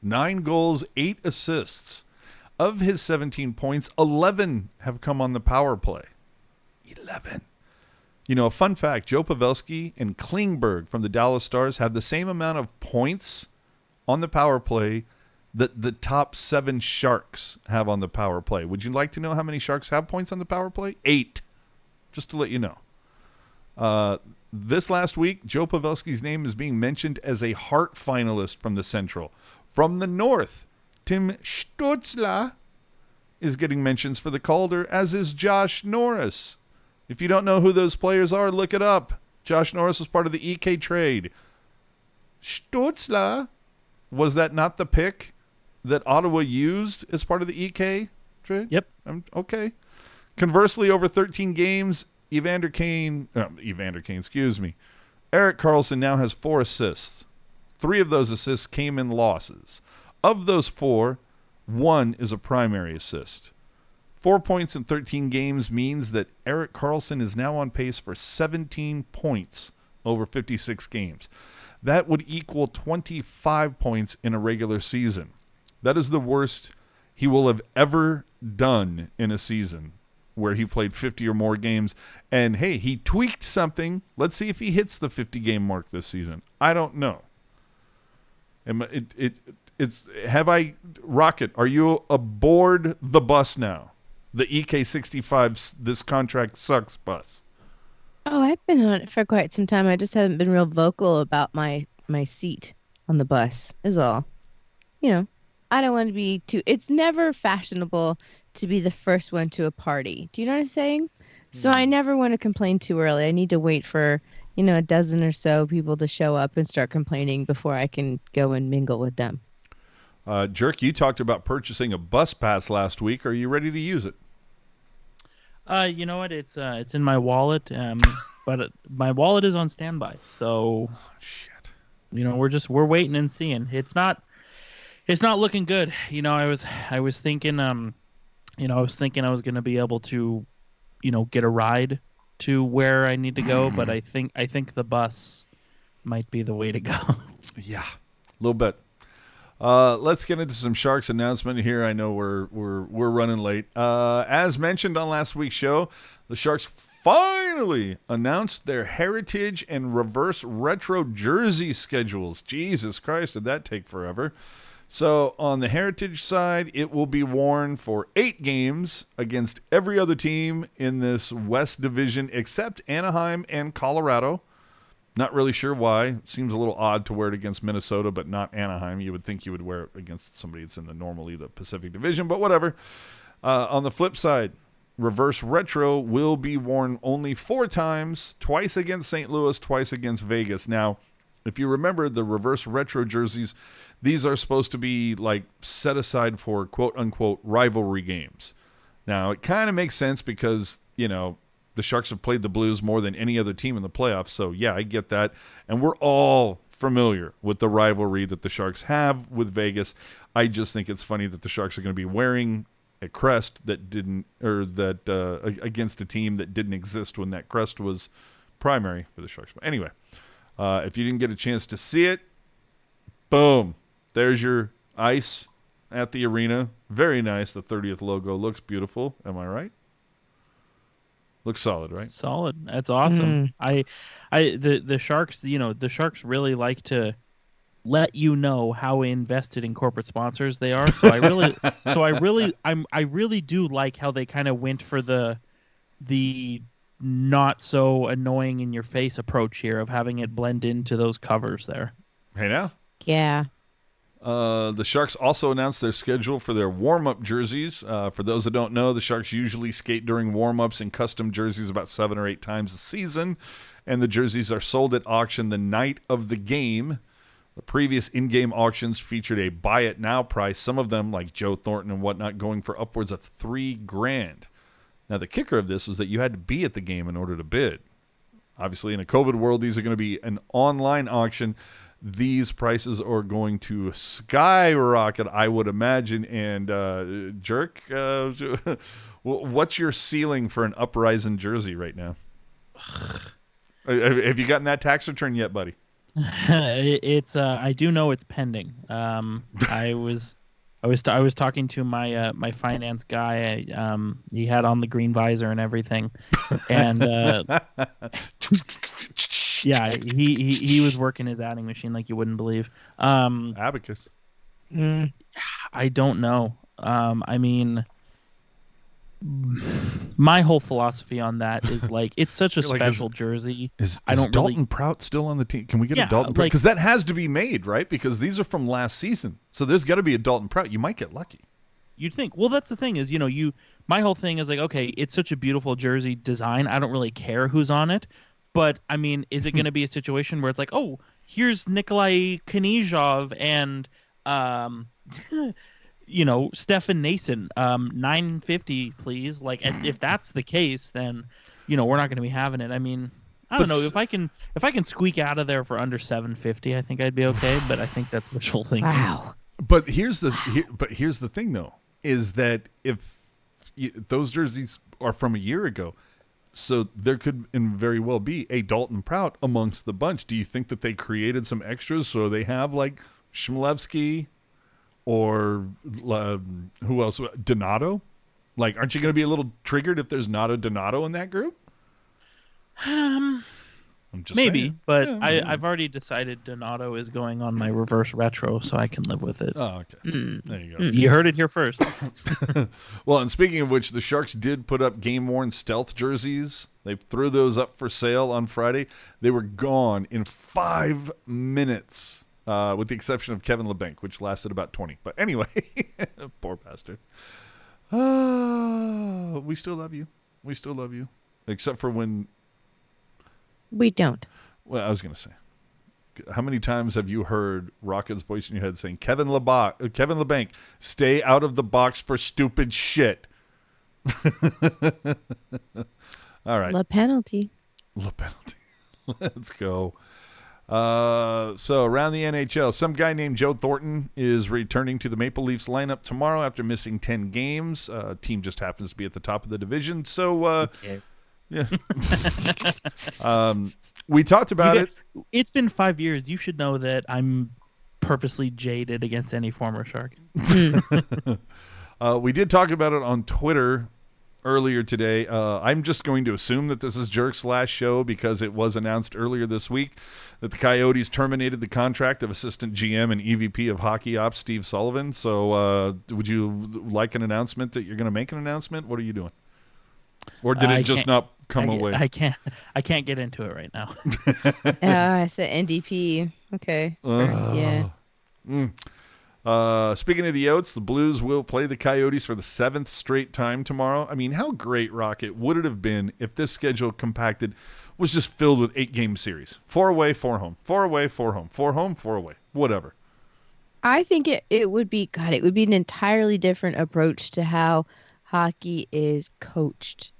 9 goals, 8 assists. Of his 17 points, 11 have come on the power play. 11. You know, a fun fact, Joe Pavelski and Klingberg from the Dallas Stars have the same amount of points on the power play that the top 7 Sharks have on the power play. Would you like to know how many Sharks have points on the power play? 8, just to let you know. This last week, Joe Pavelski's name is being mentioned as a Hart finalist from the Central. From the North, Tim Stützle is getting mentions for the Calder, as is Josh Norris. If you don't know who those players are, look it up. Josh Norris was part of the EK trade. Stützle, was that not the pick that Ottawa used as part of the EK trade? Yep. Okay. Conversely, over 13 games, Evander Kane, excuse me. Erik Karlsson now has 4 assists. 3 of those assists came in losses. Of those 4, 1 is a primary assist. 4 points in 13 games means that Erik Karlsson is now on pace for 17 points over 56 games. That would equal 25 points in a regular season. That is the worst he will have ever done in a season where he played 50 or more games. And, hey, he tweaked something. Let's see if he hits the 50-game mark this season. I don't know. Rocket, are you aboard the bus now? The EK65, this contract sucks bus. Oh, I've been on it for quite some time. I just haven't been real vocal about my seat on the bus, is all. You know, I don't want to be it's never fashionable to be the first one to a party. Do you know what I'm saying? So I never want to complain too early. I need to wait for, a dozen or so people to show up and start complaining before I can go and mingle with them. Jerk, you talked about purchasing a bus pass last week. Are you ready to use it? You know what? It's in my wallet, but my wallet is on standby. So, shit. We're waiting and seeing. It's not looking good. I was thinking, I was going to be able to, get a ride to where I need to go, but I think the bus might be the way to go. Yeah, a little bit. Let's get into some Sharks announcement here. I know we're running late. As mentioned on last week's show, the Sharks finally announced their Heritage and Reverse Retro jersey schedules. Jesus Christ, did that take forever? So on the Heritage side, it will be worn for 8 games against every other team in this West Division except Anaheim and Colorado. Not really sure why. Seems a little odd to wear it against Minnesota, but not Anaheim. You would think you would wear it against somebody that's in the Pacific Division, but whatever. On the flip side, Reverse Retro will be worn only 4 times, twice against St. Louis, twice against Vegas. Now, if you remember the Reverse Retro jerseys, these are supposed to be like set aside for quote-unquote rivalry games. Now, it kind of makes sense because, the Sharks have played the Blues more than any other team in the playoffs, so yeah, I get that. And we're all familiar with the rivalry that the Sharks have with Vegas. I just think it's funny that the Sharks are going to be wearing a crest against a team that didn't exist when that crest was primary for the Sharks. But anyway, if you didn't get a chance to see it, boom, there's your ice at the arena. Very nice. The 30th logo looks beautiful. Am I right? Looks solid, right? Solid. That's awesome. The Sharks, the Sharks really like to let you know how invested in corporate sponsors they are. So I really do like how they kind of went for the not so annoying in your face approach here of having it blend into those covers there. Hey now. Yeah. The Sharks also announced their schedule for their warm-up jerseys. For those that don't know, the Sharks usually skate during warm-ups in custom jerseys about 7 or 8 times a season, and the jerseys are sold at auction the night of the game. The previous in-game auctions featured a buy-it-now price, some of them, like Joe Thornton and whatnot, going for upwards of $3,000. Now, the kicker of this was that you had to be at the game in order to bid. Obviously, in a COVID world, these are going to be an online auction. These prices are going to skyrocket, I would imagine. And Jerk, what's your ceiling for an Uprising jersey right now? Have you gotten that tax return yet, buddy? It's I do know it's pending. I I was talking to my my finance guy. He had on the green visor and everything, and yeah, he was working his adding machine like you wouldn't believe. Abacus. I don't know. I mean, my whole philosophy on that is like it's such a You're like, special jersey. Is I don't Dalton really. Prout still on the team? Can we get a Yeah, Dalton Prout? like- Because that has to be made, right? Because these are from last season. So there's got to be a Dalton Prout. You might get lucky. You'd think. Well, that's the thing is, my whole thing is like, okay, it's such a beautiful jersey design. I don't really care who's on it, but I mean, is it going to be a situation where it's like, oh, here's Nikolai Knyzhov and Stefan Nason, 950, please. Like, if that's the case, then we're not going to be having it. I mean, I don't know if I can squeak out of there for under 750. I think I'd be okay, but I think that's wishful thinking. Wow. But here's the thing, though, is that if those jerseys are from a year ago, so there could very well be a Dalton Prout amongst the bunch. Do you think that they created some extras so they have like Chmelevski or who else? Donato? Like, aren't you going to be a little triggered if there's not a Donato in that group? I'm just Maybe, saying. but Yeah, maybe. I've already decided Donato is going on my reverse retro, so I can live with it. Oh, okay. There you go. You heard it here first. Well, and speaking of which, the Sharks did put up game-worn stealth jerseys. They threw those up for sale on Friday. They were gone in 5 minutes, with the exception of Kevin LeBanc, which lasted about 20. But anyway, poor bastard. We still love you. We still love you. Except for when... We don't. Well, I was going to say, how many times have you heard Rocket's voice in your head saying, Kevin LeBanc, stay out of the box for stupid shit. All right. La penalty. La penalty. Let's go. So around the NHL, some guy named Joe Thornton is returning to the Maple Leafs lineup tomorrow after missing 10 games. Team just happens to be at the top of the division. So, Okay. yeah. We talked about it. It's been 5 years. You should know that I'm purposely jaded against any former Shark. We did talk about it on Twitter earlier today. I'm just going to assume that this is Jerk's last show because it was announced earlier this week that the Coyotes terminated the contract of assistant GM and EVP of hockey ops Steve Sullivan. So would you like an announcement that you're going to make an announcement? What are you doing? Or did it just not come away? I can't get into it right now. I said NDP. Okay. Yeah. Speaking of the Yotes, the Blues will play the Coyotes for the 7th straight time tomorrow. I mean, how great, Rocket, would it have been if this schedule compacted was just filled with 8-game series? 4 away, 4 home. 4 away, 4 home. 4 home, 4 away. Whatever. I think it would be, God, it would be an entirely different approach to how hockey is coached.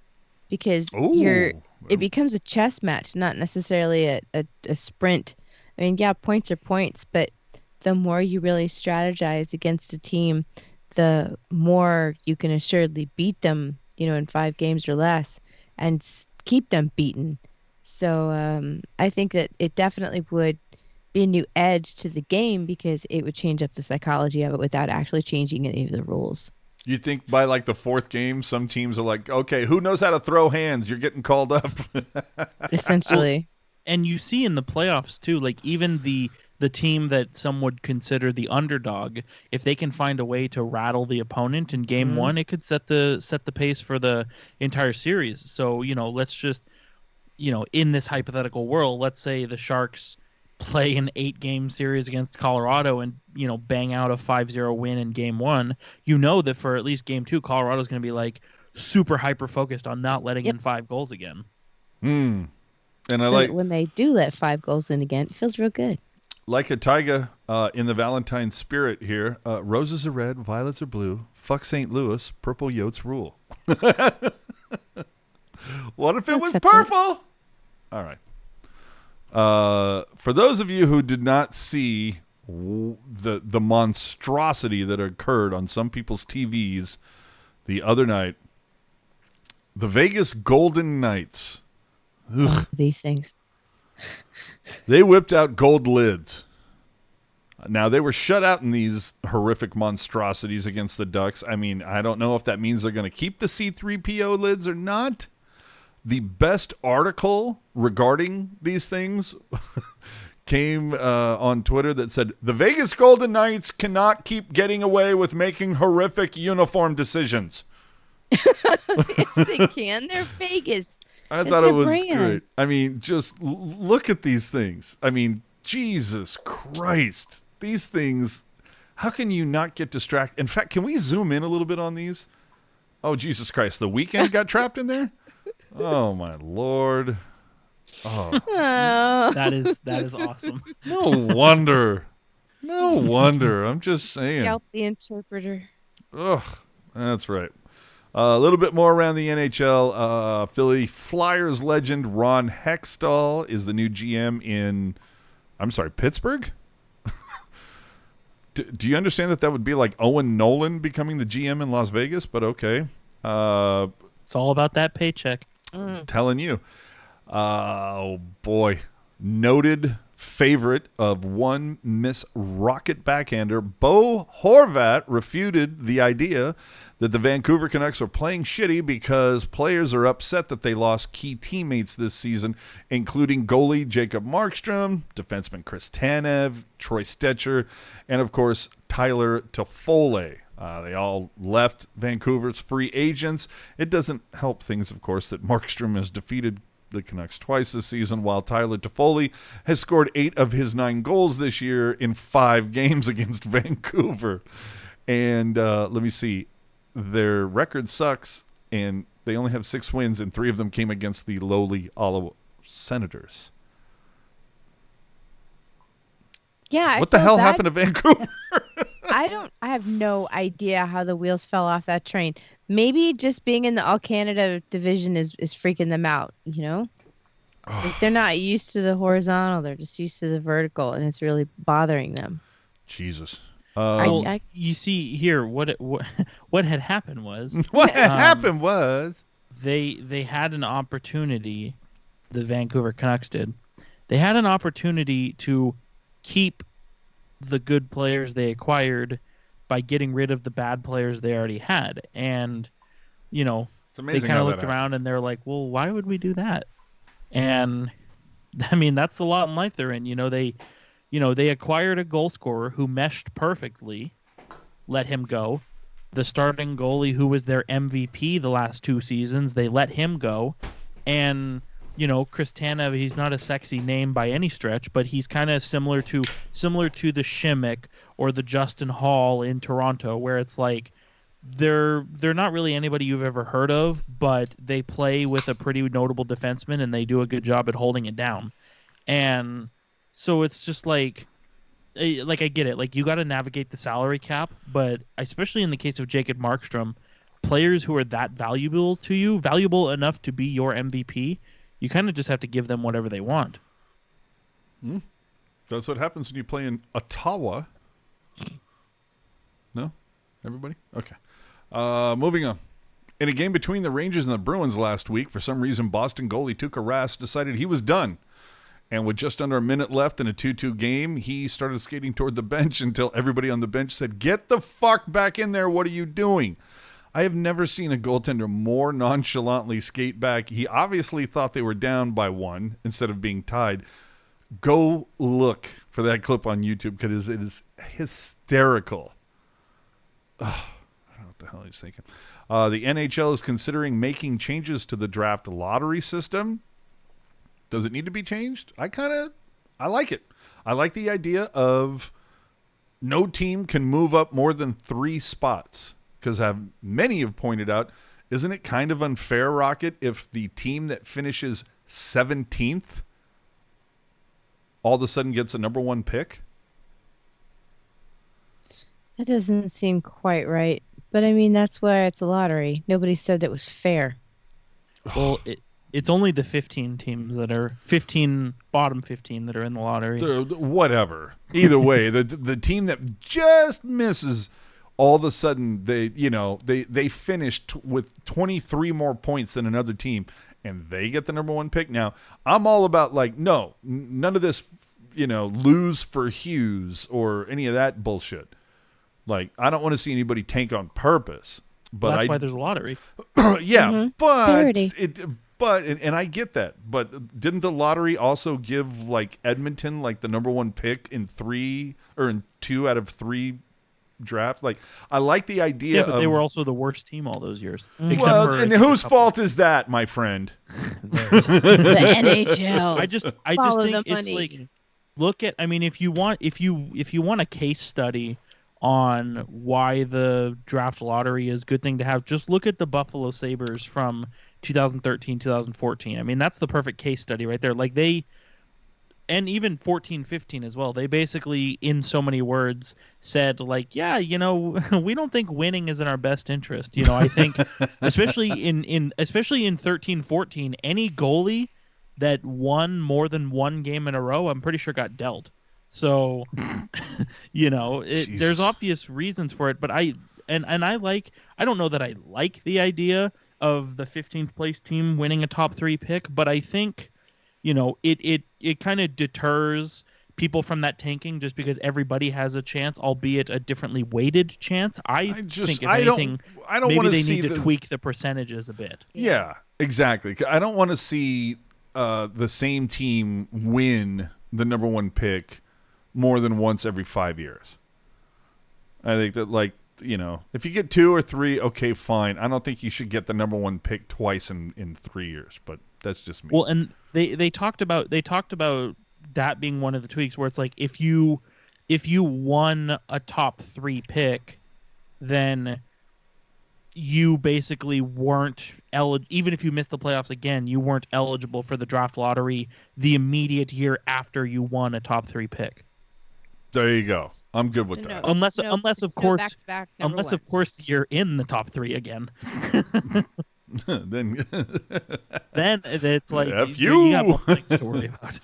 Because it becomes a chess match, not necessarily a sprint. I mean, yeah, points are points, but the more you really strategize against a team, the more you can assuredly beat them, in 5 games or less and keep them beaten. So I think that it definitely would be a new edge to the game because it would change up the psychology of it without actually changing any of the rules. You think by like the 4th game, some teams are like, okay, who knows how to throw hands? You're getting called up. Essentially. And you see in the playoffs too, like even the team that some would consider the underdog, if they can find a way to rattle the opponent in game 1, it could set the pace for the entire series. So, let's just, in this hypothetical world, let's say the Sharks play an 8-game series against Colorado and, bang out a 5-0 win in game 1, that for at least game 2, Colorado's going to be like super hyper focused on not letting in 5 goals again. And so when they do let 5 goals in again, it feels real good. Like a taiga in the Valentine spirit here, roses are red, violets are blue, fuck St. Louis, purple Yotes rule. What if it was purple? All right. For those of you who did not see the monstrosity that occurred on some people's TVs the other night, the Vegas Golden Knights. These things. They whipped out gold lids. Now, they were shut out in these horrific monstrosities against the Ducks. I mean, I don't know if that means they're going to keep the C3PO lids or not. The best article regarding these things came on Twitter that said, the Vegas Golden Knights cannot keep getting away with making horrific uniform decisions. Yes, they can. They're Vegas. I thought it was great. I mean, just look at these things. I mean, Jesus Christ. These things, how can you not get distracted? In fact, can we zoom in a little bit on these? Oh, Jesus Christ. The Weekend got trapped in there? Oh, my Lord. Oh. That is awesome. No wonder. No wonder. I'm just saying. Scalp the interpreter. Ugh, that's right. A little bit more around the NHL. Philly Flyers legend Ron Hextall is the new GM in, Pittsburgh? Do you understand that would be like Owen Nolan becoming the GM in Las Vegas? But okay. It's all about that paycheck. Telling you. Oh, boy. Noted favorite of one Miss Rocket backhander, Bo Horvat, refuted the idea that the Vancouver Canucks are playing shitty because players are upset that they lost key teammates this season, including goalie Jacob Markstrom, defenseman Chris Tanev, Troy Stetcher, and, of course, Tyler Toffoli. They all left Vancouver's free agents. It doesn't help things, of course, that Markstrom has defeated the Canucks twice this season, while Tyler Toffoli has scored 8 of his 9 goals this year in 5 games against Vancouver. And let me see. Their record sucks, and they only have 6 wins, and 3 of them came against the lowly Ottawa Senators. Yeah. What the hell happened to Vancouver? I have no idea how the wheels fell off that train. Maybe just being in the All Canada division is freaking them out, you know? Like they're not used to the horizontal, they're just used to the vertical, and it's really bothering them. Jesus. You see here what had happened was they had an opportunity. The Vancouver Canucks did. They had an opportunity to keep the good players they acquired by getting rid of the bad players they already had. And, you know, they kind of looked around and they're like, well, why would we do that? And, I mean, that's the lot in life they're in. They acquired a goal scorer who meshed perfectly, let him go. The starting goalie who was their MVP the last 2 seasons, they let him go. And, Chris Tanev, he's not a sexy name by any stretch, but he's kind of similar to the Shimmick or the Justin Hall in Toronto, where it's like they're not really anybody you've ever heard of, but they play with a pretty notable defenseman and they do a good job at holding it down. And so it's just like I get it. Like, you got to navigate the salary cap, but especially in the case of Jacob Markstrom, players who are that valuable to you, valuable enough to be your MVP, you kind of just have to give them whatever they want. That's what happens when you play in Ottawa. No? Everybody? Okay. Moving on. In a game between the Rangers and the Bruins last week, for some reason, Boston goalie Tuukka Rask decided he was done. And with just under a minute left in a 2-2 game, he started skating toward the bench until everybody on the bench said, "Get the fuck back in there. What are you doing?" I have never seen a goaltender more nonchalantly skate back. He obviously thought they were down by 1 instead of being tied. Go look for that clip on YouTube because it is hysterical. I don't know what the hell he's thinking. The NHL is considering making changes to the draft lottery system. Does it need to be changed? I like it. I like the idea of no team can move up more than 3 spots. Because many have pointed out, isn't it kind of unfair, Rocket, if the team that finishes 17th all of a sudden gets a number 1 pick? That doesn't seem quite right. But, I mean, that's why it's a lottery. Nobody said it was fair. Well, it's only the 15 teams that are bottom 15 that are in the lottery. Whatever. Either way, the team that just misses, all of a sudden they finished with 23 more points than another team, and they get the number 1 pick. Now, I'm all about none of this lose for Hughes or any of that bullshit. Like, I don't want to see anybody tank on purpose. But that's why there's a lottery. Yeah, but Parity. and I get that. But didn't the lottery also give like Edmonton like the number one pick in 2 out of 3 drafts? Like, I like the idea. Yeah, but they were also the worst team all those years. Well, and whose fault is that, my friend? The NHL. I just Follow think the it's money. like, look at. I mean, if you want a case study on why the draft lottery is a good thing to have, just look at the Buffalo Sabres from 2013, 2014. I mean, that's the perfect case study right there. Like, and even 14, 15 as well. They basically, in so many words, said like, yeah, we don't think winning is in our best interest. I think especially in 13, 14, any goalie that won more than one game in a row, I'm pretty sure got dealt. So, there's obvious reasons for it, but I don't know that I like the idea of the 15th place team winning a top 3 pick, but I think, it kind of deters people from that tanking just because everybody has a chance, albeit a differently weighted chance. I think if anything, maybe they need to tweak the percentages a bit. Yeah, exactly. I don't want to see the same team win the number 1 pick more than once every 5 years. I think that, like, if you get 2 or 3, okay, fine. I don't think you should get the number 1 pick twice in 3 years, but that's just me. Well, and they talked about that being one of the tweaks where it's like, if you won a top 3 pick, then you basically weren't eligible. Even if you missed the playoffs again, you weren't eligible for the draft lottery the immediate year after you won a top 3 pick. There you go. I'm good with that. Unless of course you're in the top 3 again. then it's like F you got more things to worry about.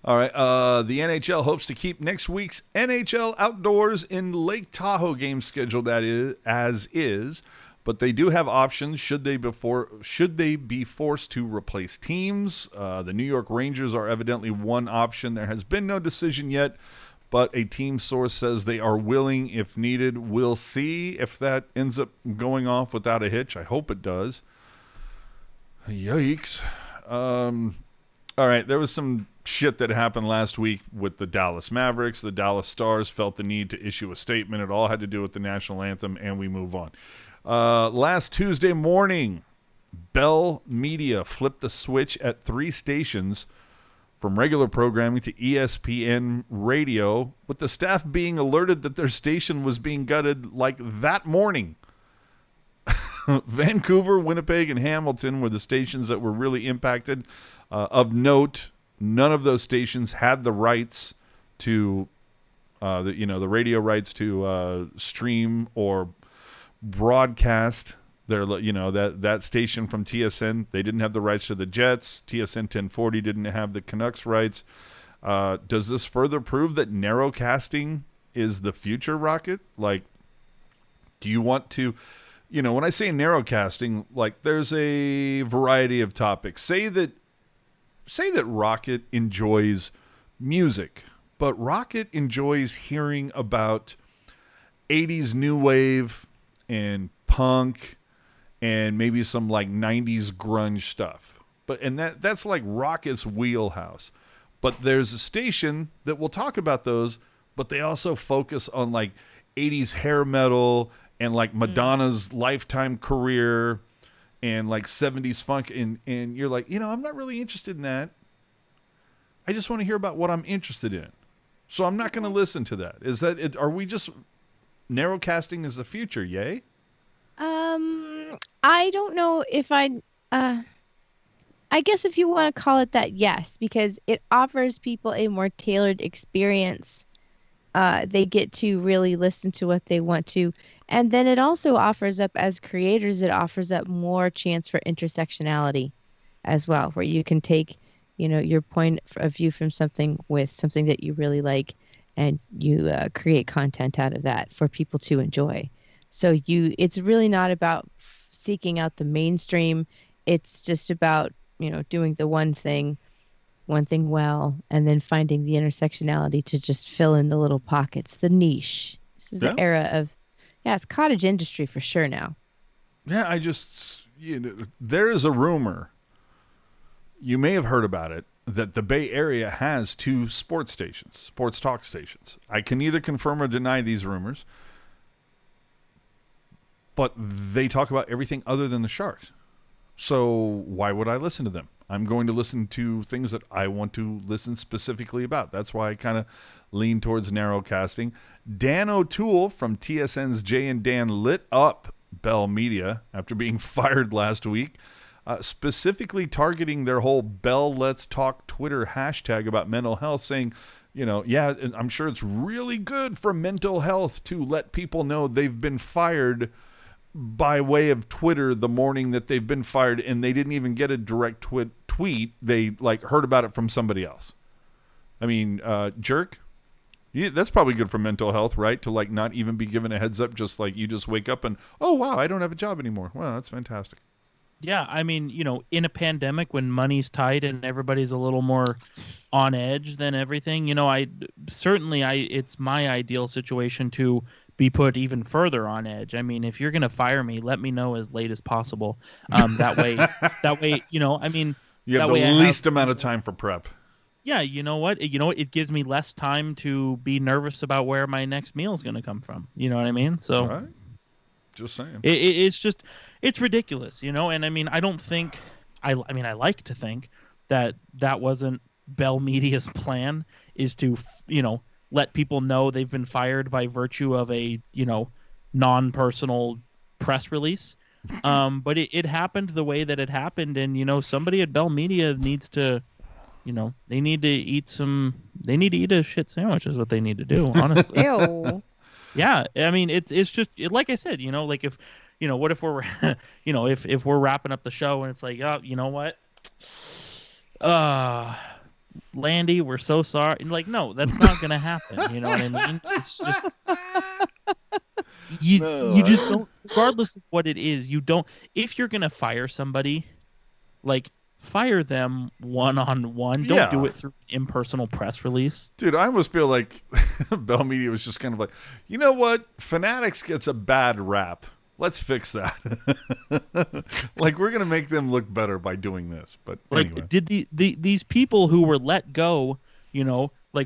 All right. The NHL hopes to keep next week's NHL Outdoors in Lake Tahoe game scheduled as is, but they do have options should they be forced to replace teams. The New York Rangers are evidently one option. There has been no decision yet, but a team source says they are willing if needed. We'll see if that ends up going off without a hitch. I hope it does. Yikes. All right, there was some shit that happened last week with the Dallas Mavericks. The Dallas Stars felt the need to issue a statement. It all had to do with the national anthem, and we move on. Last Tuesday morning, Bell Media flipped the switch at 3 stations from regular programming to ESPN radio, with the staff being alerted that their station was being gutted like that morning. Vancouver, Winnipeg, and Hamilton were the stations that were really impacted. Of note, none of those stations had the rights to, the radio rights to stream or broadcast that station from TSN. They didn't have the rights to the Jets. TSN 1040 didn't have the Canucks rights. Does this further prove that narrowcasting is the future, Rocket? Like, do you want to, when I say narrowcasting, like, there's a variety of topics. Say that Rocket enjoys music, but Rocket enjoys hearing about 80s new wave and punk and maybe some like 90s grunge stuff. And that's like Rocket's wheelhouse. But there's a station that will talk about those, but they also focus on like 80s hair metal and like Madonna's lifetime career and like 70s funk, and you're like, I'm not really interested in that. I just want to hear about what I'm interested in. So I'm not going to listen to that. Is that it? Are we just narrowcasting is the future, yay? I don't know if I guess if you want to call it that, yes, because it offers people a more tailored experience. They get to really listen to what they want to. And then it also offers up, as creators, it offers up more chance for intersectionality as well, where you can take, your point of view from something with something that you really like, and you create content out of that for people to enjoy. So it's really not about seeking out the mainstream. It's just about, doing the one thing one thing well, and then finding the intersectionality to just fill in the little pockets, the niche. This is Yeah. the era of, it's cottage industry for sure now. Yeah, there is a rumor, you may have heard about it, that the Bay Area has 2 sports talk stations. I can neither confirm or deny these rumors, but they talk about everything other than the Sharks. So why would I listen to them? I'm going to listen to things that I want to listen specifically about. That's why I kind of lean towards narrowcasting. Dan O'Toole from TSN's Jay and Dan lit up Bell Media after being fired last week, specifically targeting their whole Bell Let's Talk Twitter hashtag about mental health, saying, I'm sure it's really good for mental health to let people know they've been fired by way of Twitter the morning that they've been fired, and they didn't even get a direct tweet. They heard about it from somebody else. I mean, jerk. Yeah, that's probably good for mental health, right? To not even be given a heads up, just you just wake up and, oh wow, I don't have a job anymore. Wow, that's fantastic. Yeah, I mean, in a pandemic when money's tight and everybody's a little more on edge than everything, it's my ideal situation to be put even further on edge. I mean, if you're going to fire me, let me know as late as possible. That way, you have the least amount of time for prep. Yeah, you know what? It gives me less time to be nervous about where my next meal is going to come from. You know what I mean? So, right. Just saying. It's ridiculous, and I mean, I don't think, I like to think that wasn't Bell Media's plan, is to, let people know they've been fired by virtue of a, non-personal press release. But it happened the way that it happened. And, somebody at Bell Media needs to, they need to eat a shit sandwich is what they need to do, honestly. Ew. Yeah. I mean, it's just like I said, if, what if we're, if we're wrapping up the show and it's like, oh, you know what? Landy, we're so sorry. And no, that's not going to happen. You know what I mean? It's just, you just don't, regardless of what it is, you don't, if you're going to fire somebody, fire them one-on-one. Don't do it through impersonal press release. Dude, I almost feel like Bell Media was just kind of you know what? Fanatics gets a bad rap. Let's fix that. We're going to make them look better by doing this. But anyway. Did these people who were let go,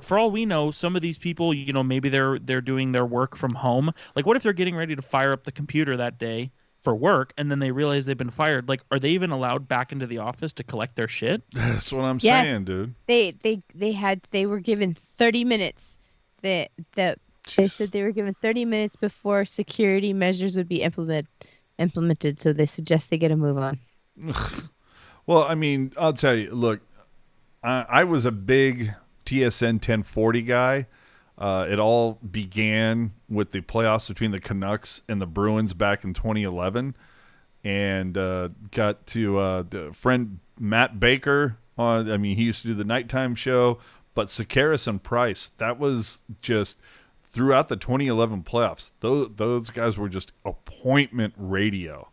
for all we know, some of these people, maybe they're doing their work from home. What if they're getting ready to fire up the computer that day for work, and then they realize they've been fired? Are they even allowed back into the office to collect their shit? That's what I'm saying, dude. They were given 30 minutes. They said they were given 30 minutes before security measures would be implemented, so they suggest they get a move on. Well, I mean, I'll tell you, look, I was a big TSN 1040 guy. It all began with the playoffs between the Canucks and the Bruins back in 2011, and got to the friend Matt Baker. He used to do the nighttime show, but Sakaris and Price, that was just throughout the 2011 playoffs. Those guys were just appointment radio.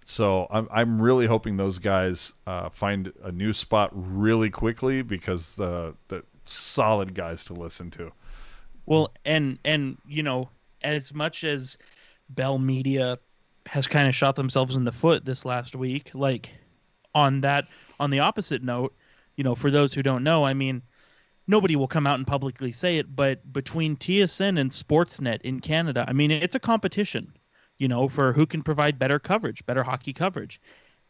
So I'm really hoping those guys find a new spot really quickly, because the solid guys to listen to. Well, and as much as Bell Media has kind of shot themselves in the foot this last week, on the opposite note, for those who don't know, I mean, nobody will come out and publicly say it, but between TSN and Sportsnet in Canada, I mean, it's a competition, for who can provide better coverage, better hockey coverage.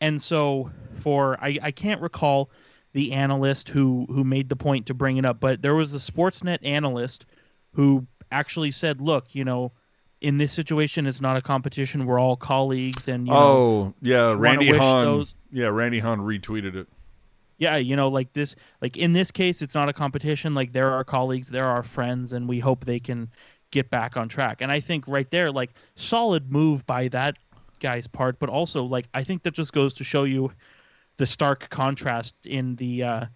And so I can't recall the analyst who made the point to bring it up, but there was a Sportsnet analyst who actually said, look, in this situation, it's not a competition. We're all colleagues. And Randy Hahn. Yeah, Randy Hahn retweeted it. Yeah, in this case, it's not a competition. There are colleagues, there are friends, and we hope they can get back on track. And I think right there, solid move by that guy's part, but also, I think that just goes to show you the stark contrast in the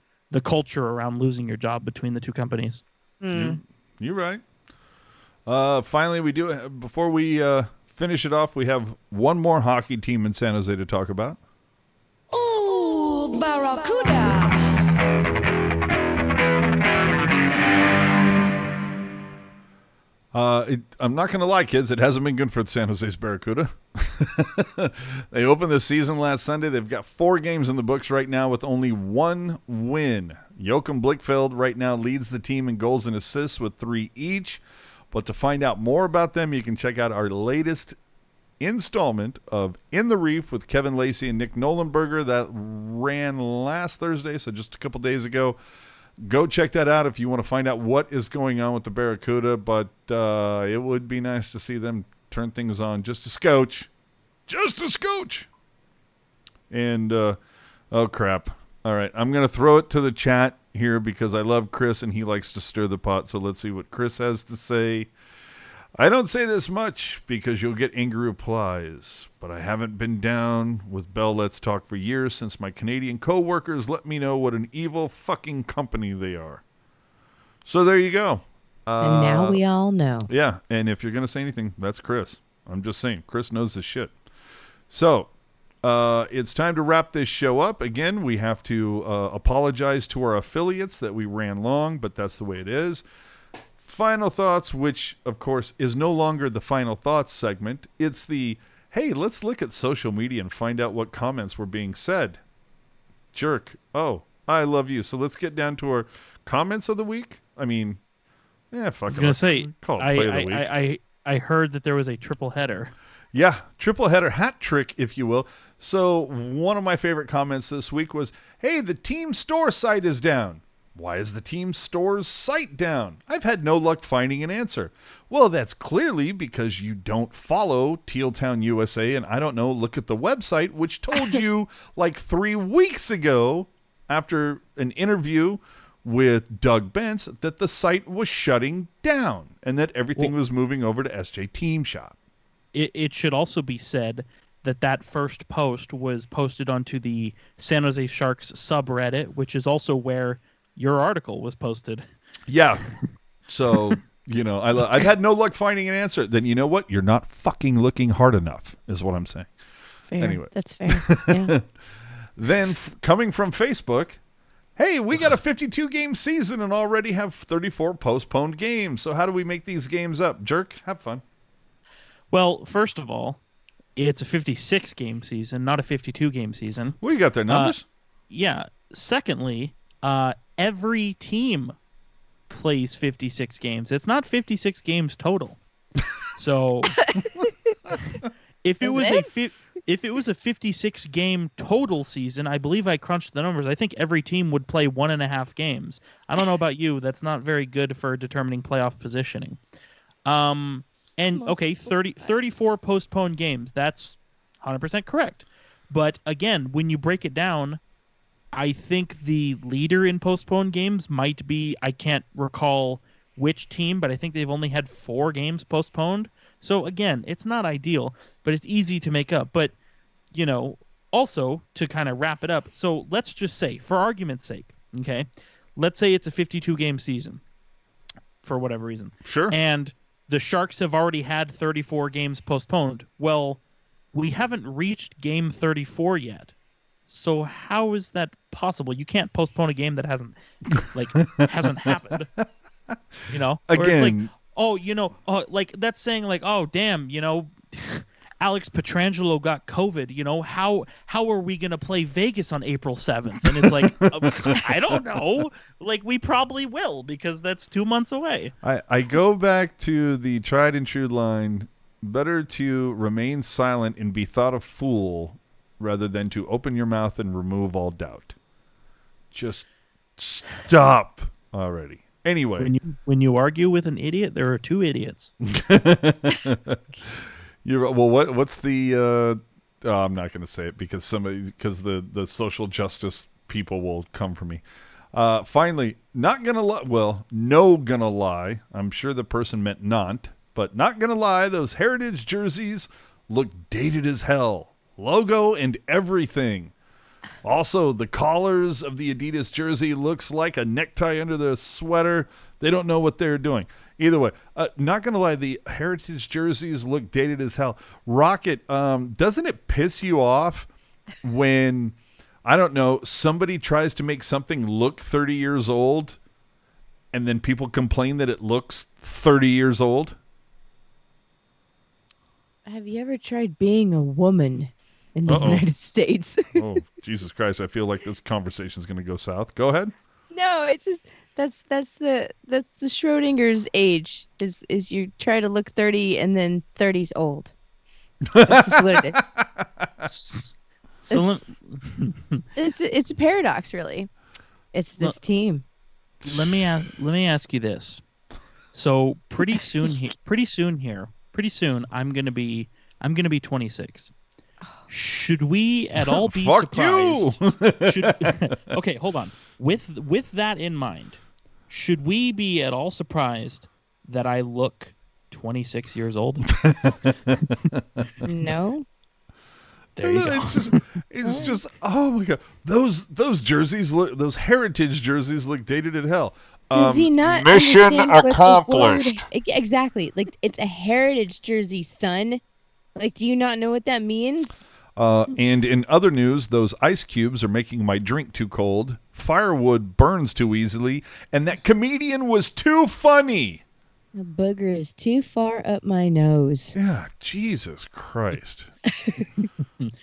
culture around losing your job between the two companies. You're right. Finally, before we finish it off, we have one more hockey team in San Jose to talk about. Ooh, Barracuda! I'm not going to lie, kids. It hasn't been good for the San Jose's Barracuda. They opened the season last Sunday. They've got 4 games in the books right now with only 1 win. Joachim Blichfeld right now leads the team in goals and assists with 3 each. But to find out more about them, you can check out our latest installment of In the Reef with Kevin Lacey and Nick Nolenberger that ran last Thursday, so just a couple days ago. Go check that out if you want to find out what is going on with the Barracuda, but it would be nice to see them turn things on just a scotch. Just a scotch! And, oh crap. All right, I'm going to throw it to the chat here because I love Chris and he likes to stir the pot, so let's see what Chris has to say. I don't say this much because you'll get angry replies, but I haven't been down with Bell Let's Talk for years since my Canadian co-workers let me know what an evil fucking company they are. So there you go. And now we all know. Yeah, and if you're going to say anything, that's Chris. I'm just saying, Chris knows this shit. So it's time to wrap this show up. Again, we have to apologize to our affiliates that we ran long, but that's the way it is. Final thoughts, which, of course, is no longer the final thoughts segment. It's the, hey, let's look at social media and find out what comments were being said. Jerk. Oh, I love you. So let's get down to our comments of the week. I mean, fuck it. I was going to say, call it play of the week. I heard that there was a triple header. Yeah, triple header, hat trick, if you will. So one of my favorite comments this week was, hey, the team store site is down. Why is the team store's site down? I've had no luck finding an answer. Well, that's clearly because you don't follow Teal Town USA, and I don't know, look at the website, which told you like 3 weeks ago after an interview with Doug Bentz that the site was shutting down and that everything was moving over to SJ Team Shop. It should also be said that first post was posted onto the San Jose Sharks subreddit, which is also where your article was posted. Yeah. So, I've had no luck finding an answer. Then you know what? You're not fucking looking hard enough is what I'm saying. Fair. Anyway. That's fair. Yeah. Then coming from Facebook, hey, we got a 52-game season and already have 34 postponed games. So how do we make these games up? Jerk, have fun. Well, first of all, it's a 56-game season, not a 52-game season. Well, you got their numbers. Yeah. Secondly, every team plays 56 games. It's not 56 games total. So if it was a 56-game total season, I believe I crunched the numbers. I think every team would play 1.5 games. I don't know about you. That's not very good for determining playoff positioning. And okay, 34 postponed games. That's 100% correct. But again, when you break it down, I think the leader in postponed games might be, I can't recall which team, but I think they've only had 4 games postponed. So again, it's not ideal, but it's easy to make up. But, also to kind of wrap it up. So let's just say, for argument's sake, okay, let's say it's a 52-game season for whatever reason. Sure. And the Sharks have already had 34 games postponed. Well, we haven't reached game 34 yet. So how is that possible? You can't postpone a game that hasn't happened. Again, like that's saying like, oh damn, Alex Pietrangelo got COVID. How are we gonna play Vegas on April 7th? And it's like, I don't know. Like we probably will because that's 2 months away. I go back to the tried and true line: better to remain silent and be thought a fool rather than to open your mouth and remove all doubt. Just stop already. Anyway. When you argue with an idiot, there are 2 idiots. What's the I'm not going to say it because the social justice people will come for me. Finally, not going to lie. Well, no going to lie. I'm sure the person meant not, but not going to lie. Those Heritage jerseys look dated as hell. Logo and everything. Also, the collars of the Adidas jersey looks like a necktie under the sweater. They don't know what they're doing. Either way, not going to lie, the Heritage jerseys look dated as hell. Rocket, doesn't it piss you off when, I don't know, somebody tries to make something look 30 years old and then people complain that it looks 30 years old? Have you ever tried being a woman in the Uh-oh. United States? Oh, Jesus Christ. I feel like this conversation is going to go south. Go ahead. No, it's just that's the Schrodinger's age is you try to look 30 and then 30's old. That's just what it is. So It's a paradox, really. It's this team. let me ask you this. So pretty soon I'm gonna be 26. Should we at all be Fuck surprised? you! Okay, hold on. With that in mind, should we be at all surprised that I look 26 years old? No. There you go. It's just oh my god. Those jerseys look, those heritage jerseys look dated as hell. Does he not mission understand what the accomplished. word- Exactly. Like, it's a heritage jersey, son. Like, do you not know what that means? And in other news, those ice cubes are making my drink too cold. Firewood burns too easily, and that comedian was too funny. The booger is too far up my nose. Yeah, Jesus Christ.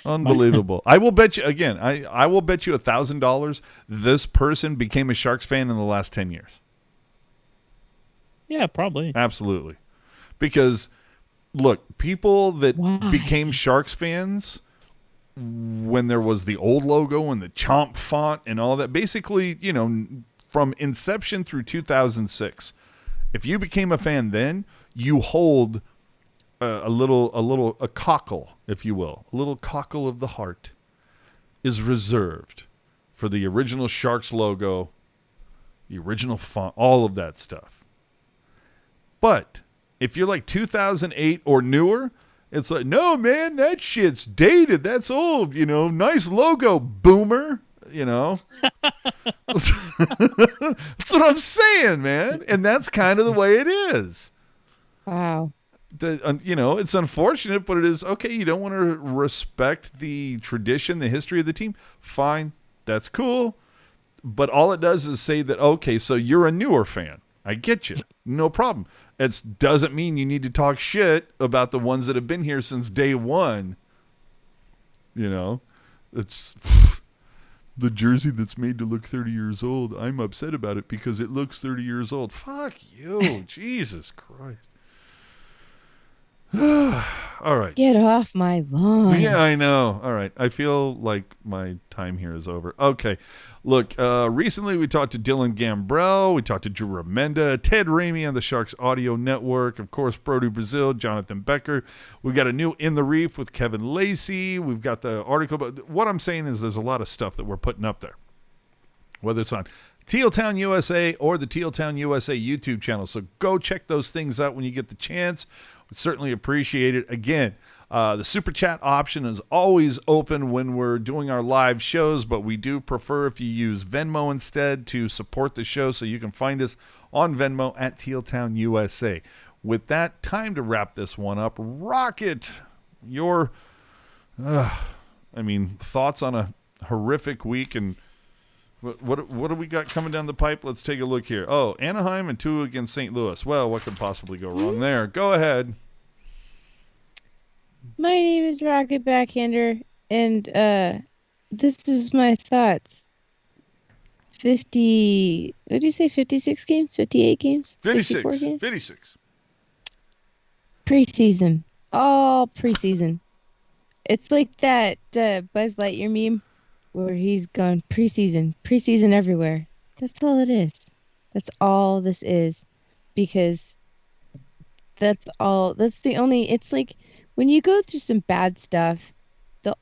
Unbelievable. I will bet you again, I will bet you $1,000 this person became a Sharks fan in the last 10 years. Yeah, probably. Absolutely. Because look, people that Why? became Sharks fans when there was the old logo and the chomp font and all that, basically, you know, from inception through 2006, if you became a fan then, you hold a cockle, if you will, a little cockle of the heart is reserved for the original Sharks logo, the original font, all of that stuff. But if you're like 2008 or newer, it's like, no, man, that shit's dated. That's old. You know, nice logo, boomer. You know, that's what I'm saying, man. And that's kind of the way it is. Wow. You know, it's unfortunate, but it is okay. You don't want to respect the tradition, the history of the team. Fine. That's cool. But all it does is say that, okay, so you're a newer fan. I get you. No problem. It doesn't mean you need to talk shit about the ones that have been here since day one. You know, it's the jersey that's made to look 30 years old. I'm upset about it because it looks 30 years old. Fuck you. Jesus Christ. All right. Get off my lawn. Yeah, I know. All right. I feel like my time here is over. Okay. Look, recently we talked to Dylan Gambrell. We talked to Drew Remenda, Ted Ramey on the Sharks Audio Network. Of course, Brody Brazil, Jonathan Becker. We've got a new In the Reef with Kevin Lacey. We've got the article. But what I'm saying is there's a lot of stuff that we're putting up there, whether it's on Teal Town USA or the Teal Town USA YouTube channel. So go check those things out when you get the chance. We'd certainly appreciate it. Again, the Super Chat option is always open when we're doing our live shows, but we do prefer if you use Venmo instead to support the show, so you can find us on Venmo at Teal Town USA. With that, time to wrap this one up. Rocket, your, thoughts on a horrific week and what do we got coming down the pipe? Let's take a look here. Oh, Anaheim and 2 against St. Louis. Well, what could possibly go wrong there? Go ahead. My name is Rocket Backhander, and this is my thoughts. 50, what did you say, 56 games? 58 games? 64 games? 56. Preseason. All preseason. It's like that Buzz Lightyear meme where he's gone preseason everywhere. That's all it is. That's all this is. Because that's the only, it's like when you go through some bad stuff, the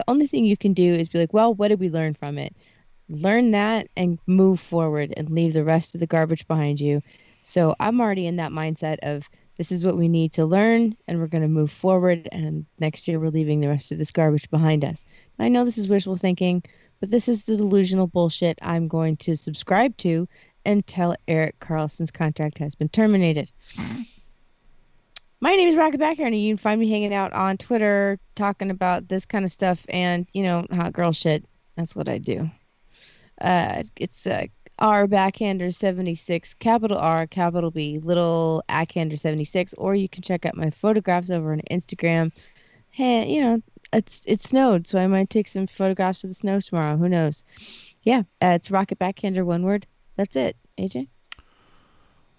only thing you can do is be like, well, what did we learn from it? Learn that and move forward and leave the rest of the garbage behind you. So I'm already in that mindset of this is what we need to learn and we're going to move forward, and next year we're leaving the rest of this garbage behind us. I know this is wishful thinking, but this is the delusional bullshit I'm going to subscribe to until Erik Karlsson's contract has been terminated. My name is Rocket Backer, and you can find me hanging out on Twitter talking about this kind of stuff and, hot girl shit. That's what I do. It's R backhander 76, capital R, capital B, little backhander 76, or you can check out my photographs over on Instagram. Hey, it snowed, so I might take some photographs of the snow tomorrow. Who knows? Yeah, it's Rocket Backhander, one word. That's it. AJ?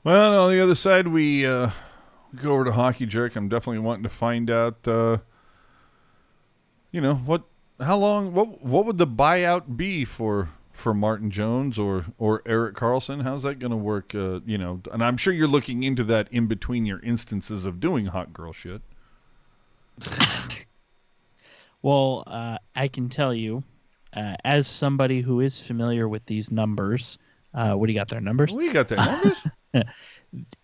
Well, on the other side, we go over to Hockey Jerk. I'm definitely wanting to find out, how long, what would the buyout be for Martin Jones or Erik Karlsson? How's that going to work? And I'm sure you're looking into that in between your instances of doing hot girl shit. Well, I can tell you, as somebody who is familiar with these numbers, what do you got there? Numbers? We got there numbers.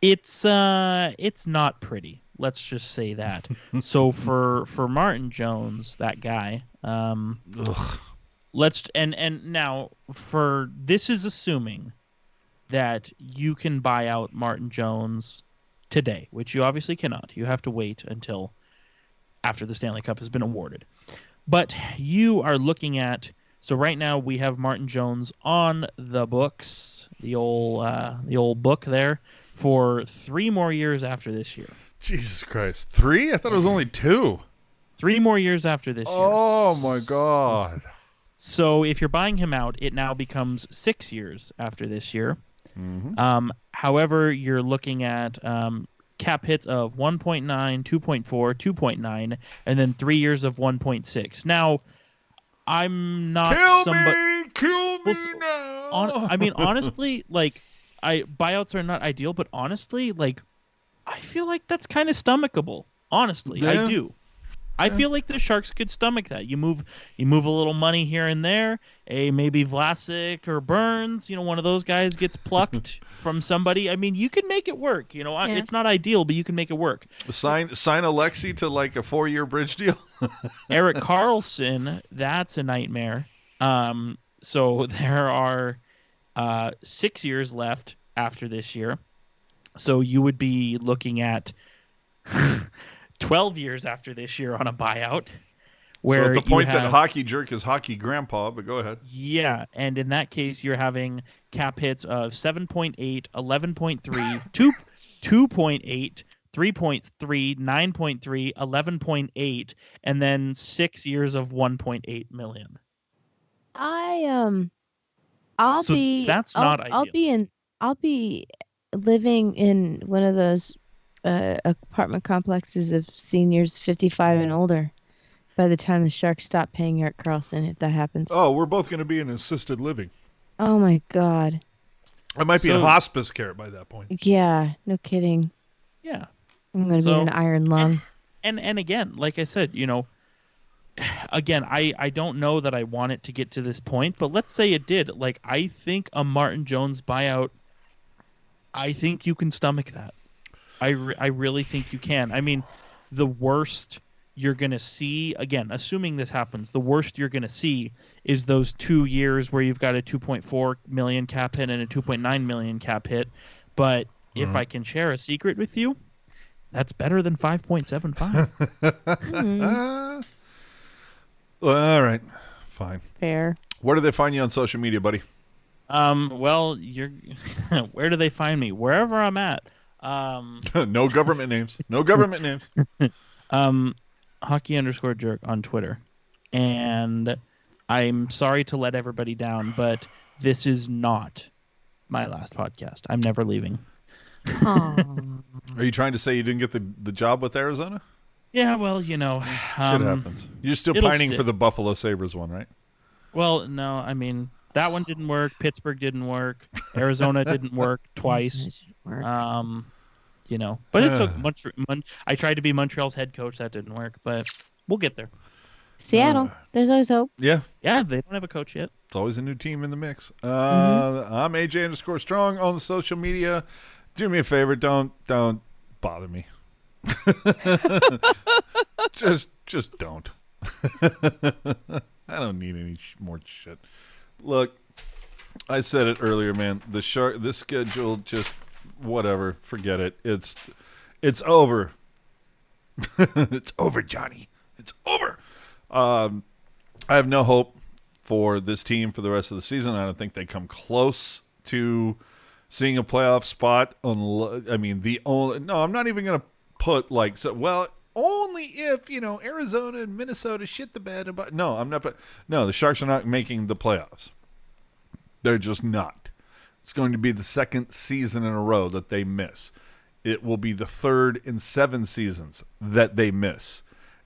It's not pretty. Let's just say that. So for Martin Jones, that guy, let's and now for this is assuming that you can buy out Martin Jones today, which you obviously cannot. You have to wait until after the Stanley Cup has been awarded. But you are looking at, so right now we have Martin Jones on the books, the old book there, for 3 more years after this year. Jesus Christ. 3? I thought it was only 2. 3 more years after this year. Oh my God. So if you're buying him out, it now becomes 6 years after this year. Mm-hmm. However, you're looking at cap hits of 1.9, 2.4, 2.9, and then 3 years of 1.6. Now, I'm not Kill me now. I mean, honestly, like, buyouts are not ideal, but honestly, like, I feel like that's kind of stomachable. Honestly, Yeah. I do. I feel like the Sharks could stomach that. You move a little money here and there. Maybe Vlasic or Burns, one of those guys gets plucked from somebody. I mean, you can make it work. It's not ideal, but you can make it work. Sign Alexi to like a 4-year bridge deal. Erik Karlsson, that's a nightmare. So there are 6 years left after this year. So you would be looking at 12 years after this year on a buyout. So at the point that Hockey Jerk is hockey grandpa, but go ahead. Yeah, and in that case, you're having cap hits of 7.8, 11.3, 2.8, 3.3, 9.3, 11.8, and then 6 years of 1.8 million. That's not ideal. I'll be living in one of those apartment complexes of seniors 55 and older by the time the Sharks stop paying Erik Karlsson, if that happens. Oh, we're both going to be in assisted living. Oh my God. I might be in hospice care by that point. Yeah, no kidding. Yeah. I'm going to be in an iron lung. And again, like I said, again, I don't know that I want it to get to this point, but let's say it did. Like, I think a Martin Jones buyout, I think you can stomach that. I really think you can. I mean, the worst you're going to see, again, assuming this happens, the worst you're going to see is those 2 years where you've got a 2.4 million cap hit and a 2.9 million cap hit. But if I can share a secret with you, that's better than 5.75. All right. Fine. Fair. Where do they find you on social media, buddy? Well, where do they find me? Wherever I'm at. No government names. No government names. Hockey_jerk on Twitter. And I'm sorry to let everybody down, but this is not my last podcast. I'm never leaving. Are you trying to say you didn't get the job with Arizona? Yeah, well, shit happens. You're still pining for the Buffalo Sabres one, right? Well, no, I mean, that one didn't work. Pittsburgh didn't work. Arizona didn't work twice. But it's okay. I tried to be Montreal's head coach. That didn't work, but we'll get there. Seattle. There's always hope. Yeah. Yeah, they don't have a coach yet. It's always a new team in the mix. I'm AJ_Strong on the social media. Do me a favor. Don't bother me. just don't. I don't need any more shit. Look, I said it earlier, man. This schedule, just whatever. Forget it. It's over. It's over, Johnny. It's over. I have no hope for this team for the rest of the season. I don't think they come close to seeing a playoff spot. I'm not even going to put only if, Arizona and Minnesota shit the bed about. No, I'm not. But no, the Sharks are not making the playoffs. They're just not. It's going to be the second season in a row that they miss. It will be the third in 7 seasons that they miss.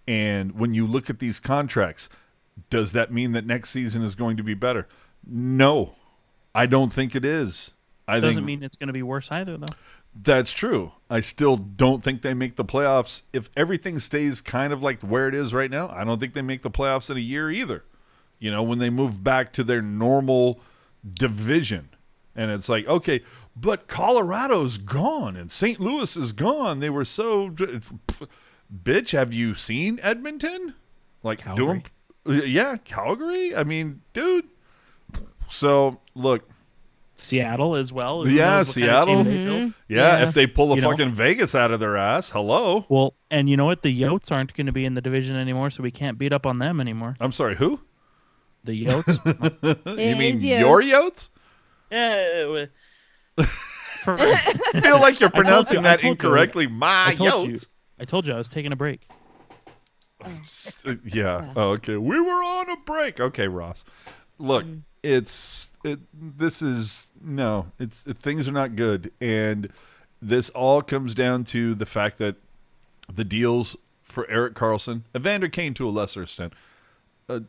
And when you look at these contracts, does that mean that next season is going to be better? No, I don't think it is. Doesn't mean it's going to be worse either, though. That's true. I still don't think they make the playoffs. If everything stays kind of like where it is right now, I don't think they make the playoffs in a year either. When they move back to their normal division. And it's like, okay, but Colorado's gone and St. Louis is gone. They were so... Bitch, have you seen Edmonton? Like, Calgary. Calgary? I mean, dude. So, look... Seattle as well. Yeah, Seattle. If they pull the fucking Vegas out of their ass, hello. Well, and you know what? The Yotes aren't going to be in the division anymore, so we can't beat up on them anymore. I'm sorry, who? The Yotes. You mean your Yotes? Yeah. I feel like you're pronouncing that incorrectly. My Yotes. I told you I was taking a break. Yeah. Oh, okay. We were on a break. Okay, Ross. Look, things are not good, and this all comes down to the fact that the deals for Erik Karlsson, Evander Kane to a lesser extent, the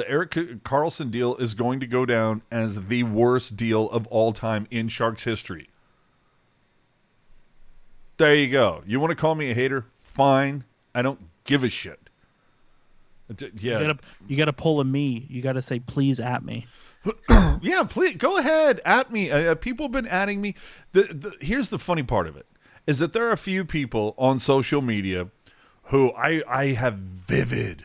Erik Karlsson deal is going to go down as the worst deal of all time in Sharks history. There you go. You want to call me a hater? Fine. I don't give a shit. Yeah. You gotta pull a me. You gotta say please at me. Yeah, please go ahead at me. People have been adding me. Here's the funny part of it is that there are a few people on social media who I have vivid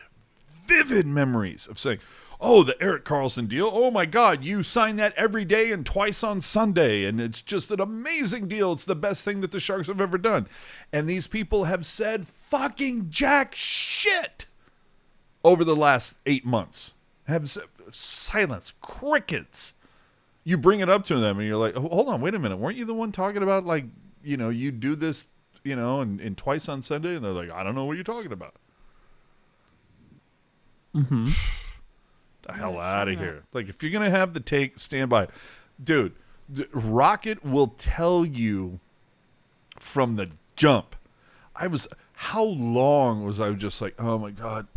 memories of saying, "Oh, the Erik Karlsson deal. Oh my God, you sign that every day and twice on Sunday, and it's just an amazing deal. It's the best thing that the Sharks have ever done." And these people have said fucking jack shit over the last 8 months. Have silence, crickets. You bring it up to them and you're like, oh, hold on, wait a minute. Weren't you the one talking about, like, you do this, and twice on Sunday? And they're like, I don't know what you're talking about. Mm-hmm. The hell out of here. Like, if you're going to have the take, stand by it. Dude, Rocket will tell you from the jump. How long was I just like, oh my God,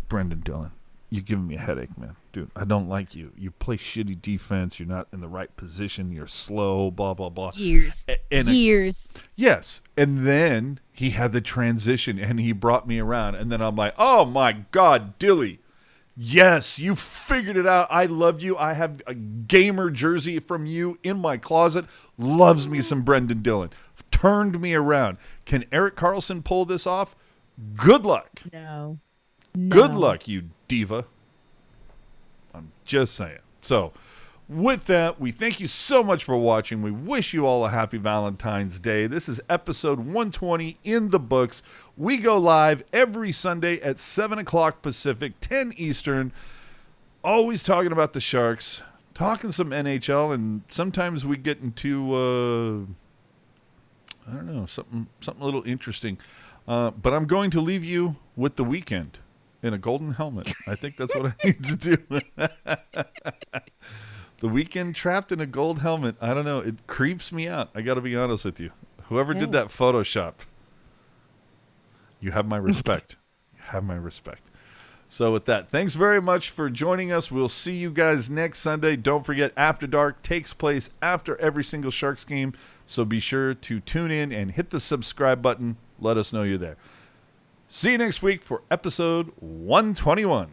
Brendan Dillon, you're giving me a headache, man. Dude, I don't like you. You play shitty defense. You're not in the right position. You're slow, blah, blah, blah. Years. Yes. And then he had the transition, and he brought me around. And then I'm like, oh, my God, Dilly. Yes, you figured it out. I love you. I have a gamer jersey from you in my closet. Loves me some Brendan Dillon. Turned me around. Can Erik Karlsson pull this off? Good luck. No. Good luck, you diva. I'm just saying. So, with that, we thank you so much for watching. We wish you all a happy Valentine's Day. This is episode 120 in the books. We go live every Sunday at 7 o'clock Pacific, 10 Eastern. Always talking about the Sharks, talking some NHL, and sometimes we get into, I don't know, something a little interesting. But I'm going to leave you with The Weeknd in a golden helmet. I think that's what I need to do. The Weeknd trapped in a gold helmet. I don't know. It creeps me out. I got to be honest with you. Whoever did that Photoshop, you have my respect. You have my respect. So with that, thanks very much for joining us. We'll see you guys next Sunday. Don't forget, After Dark takes place after every single Sharks game. So be sure to tune in and hit the subscribe button. Let us know you're there. See you next week for episode 121.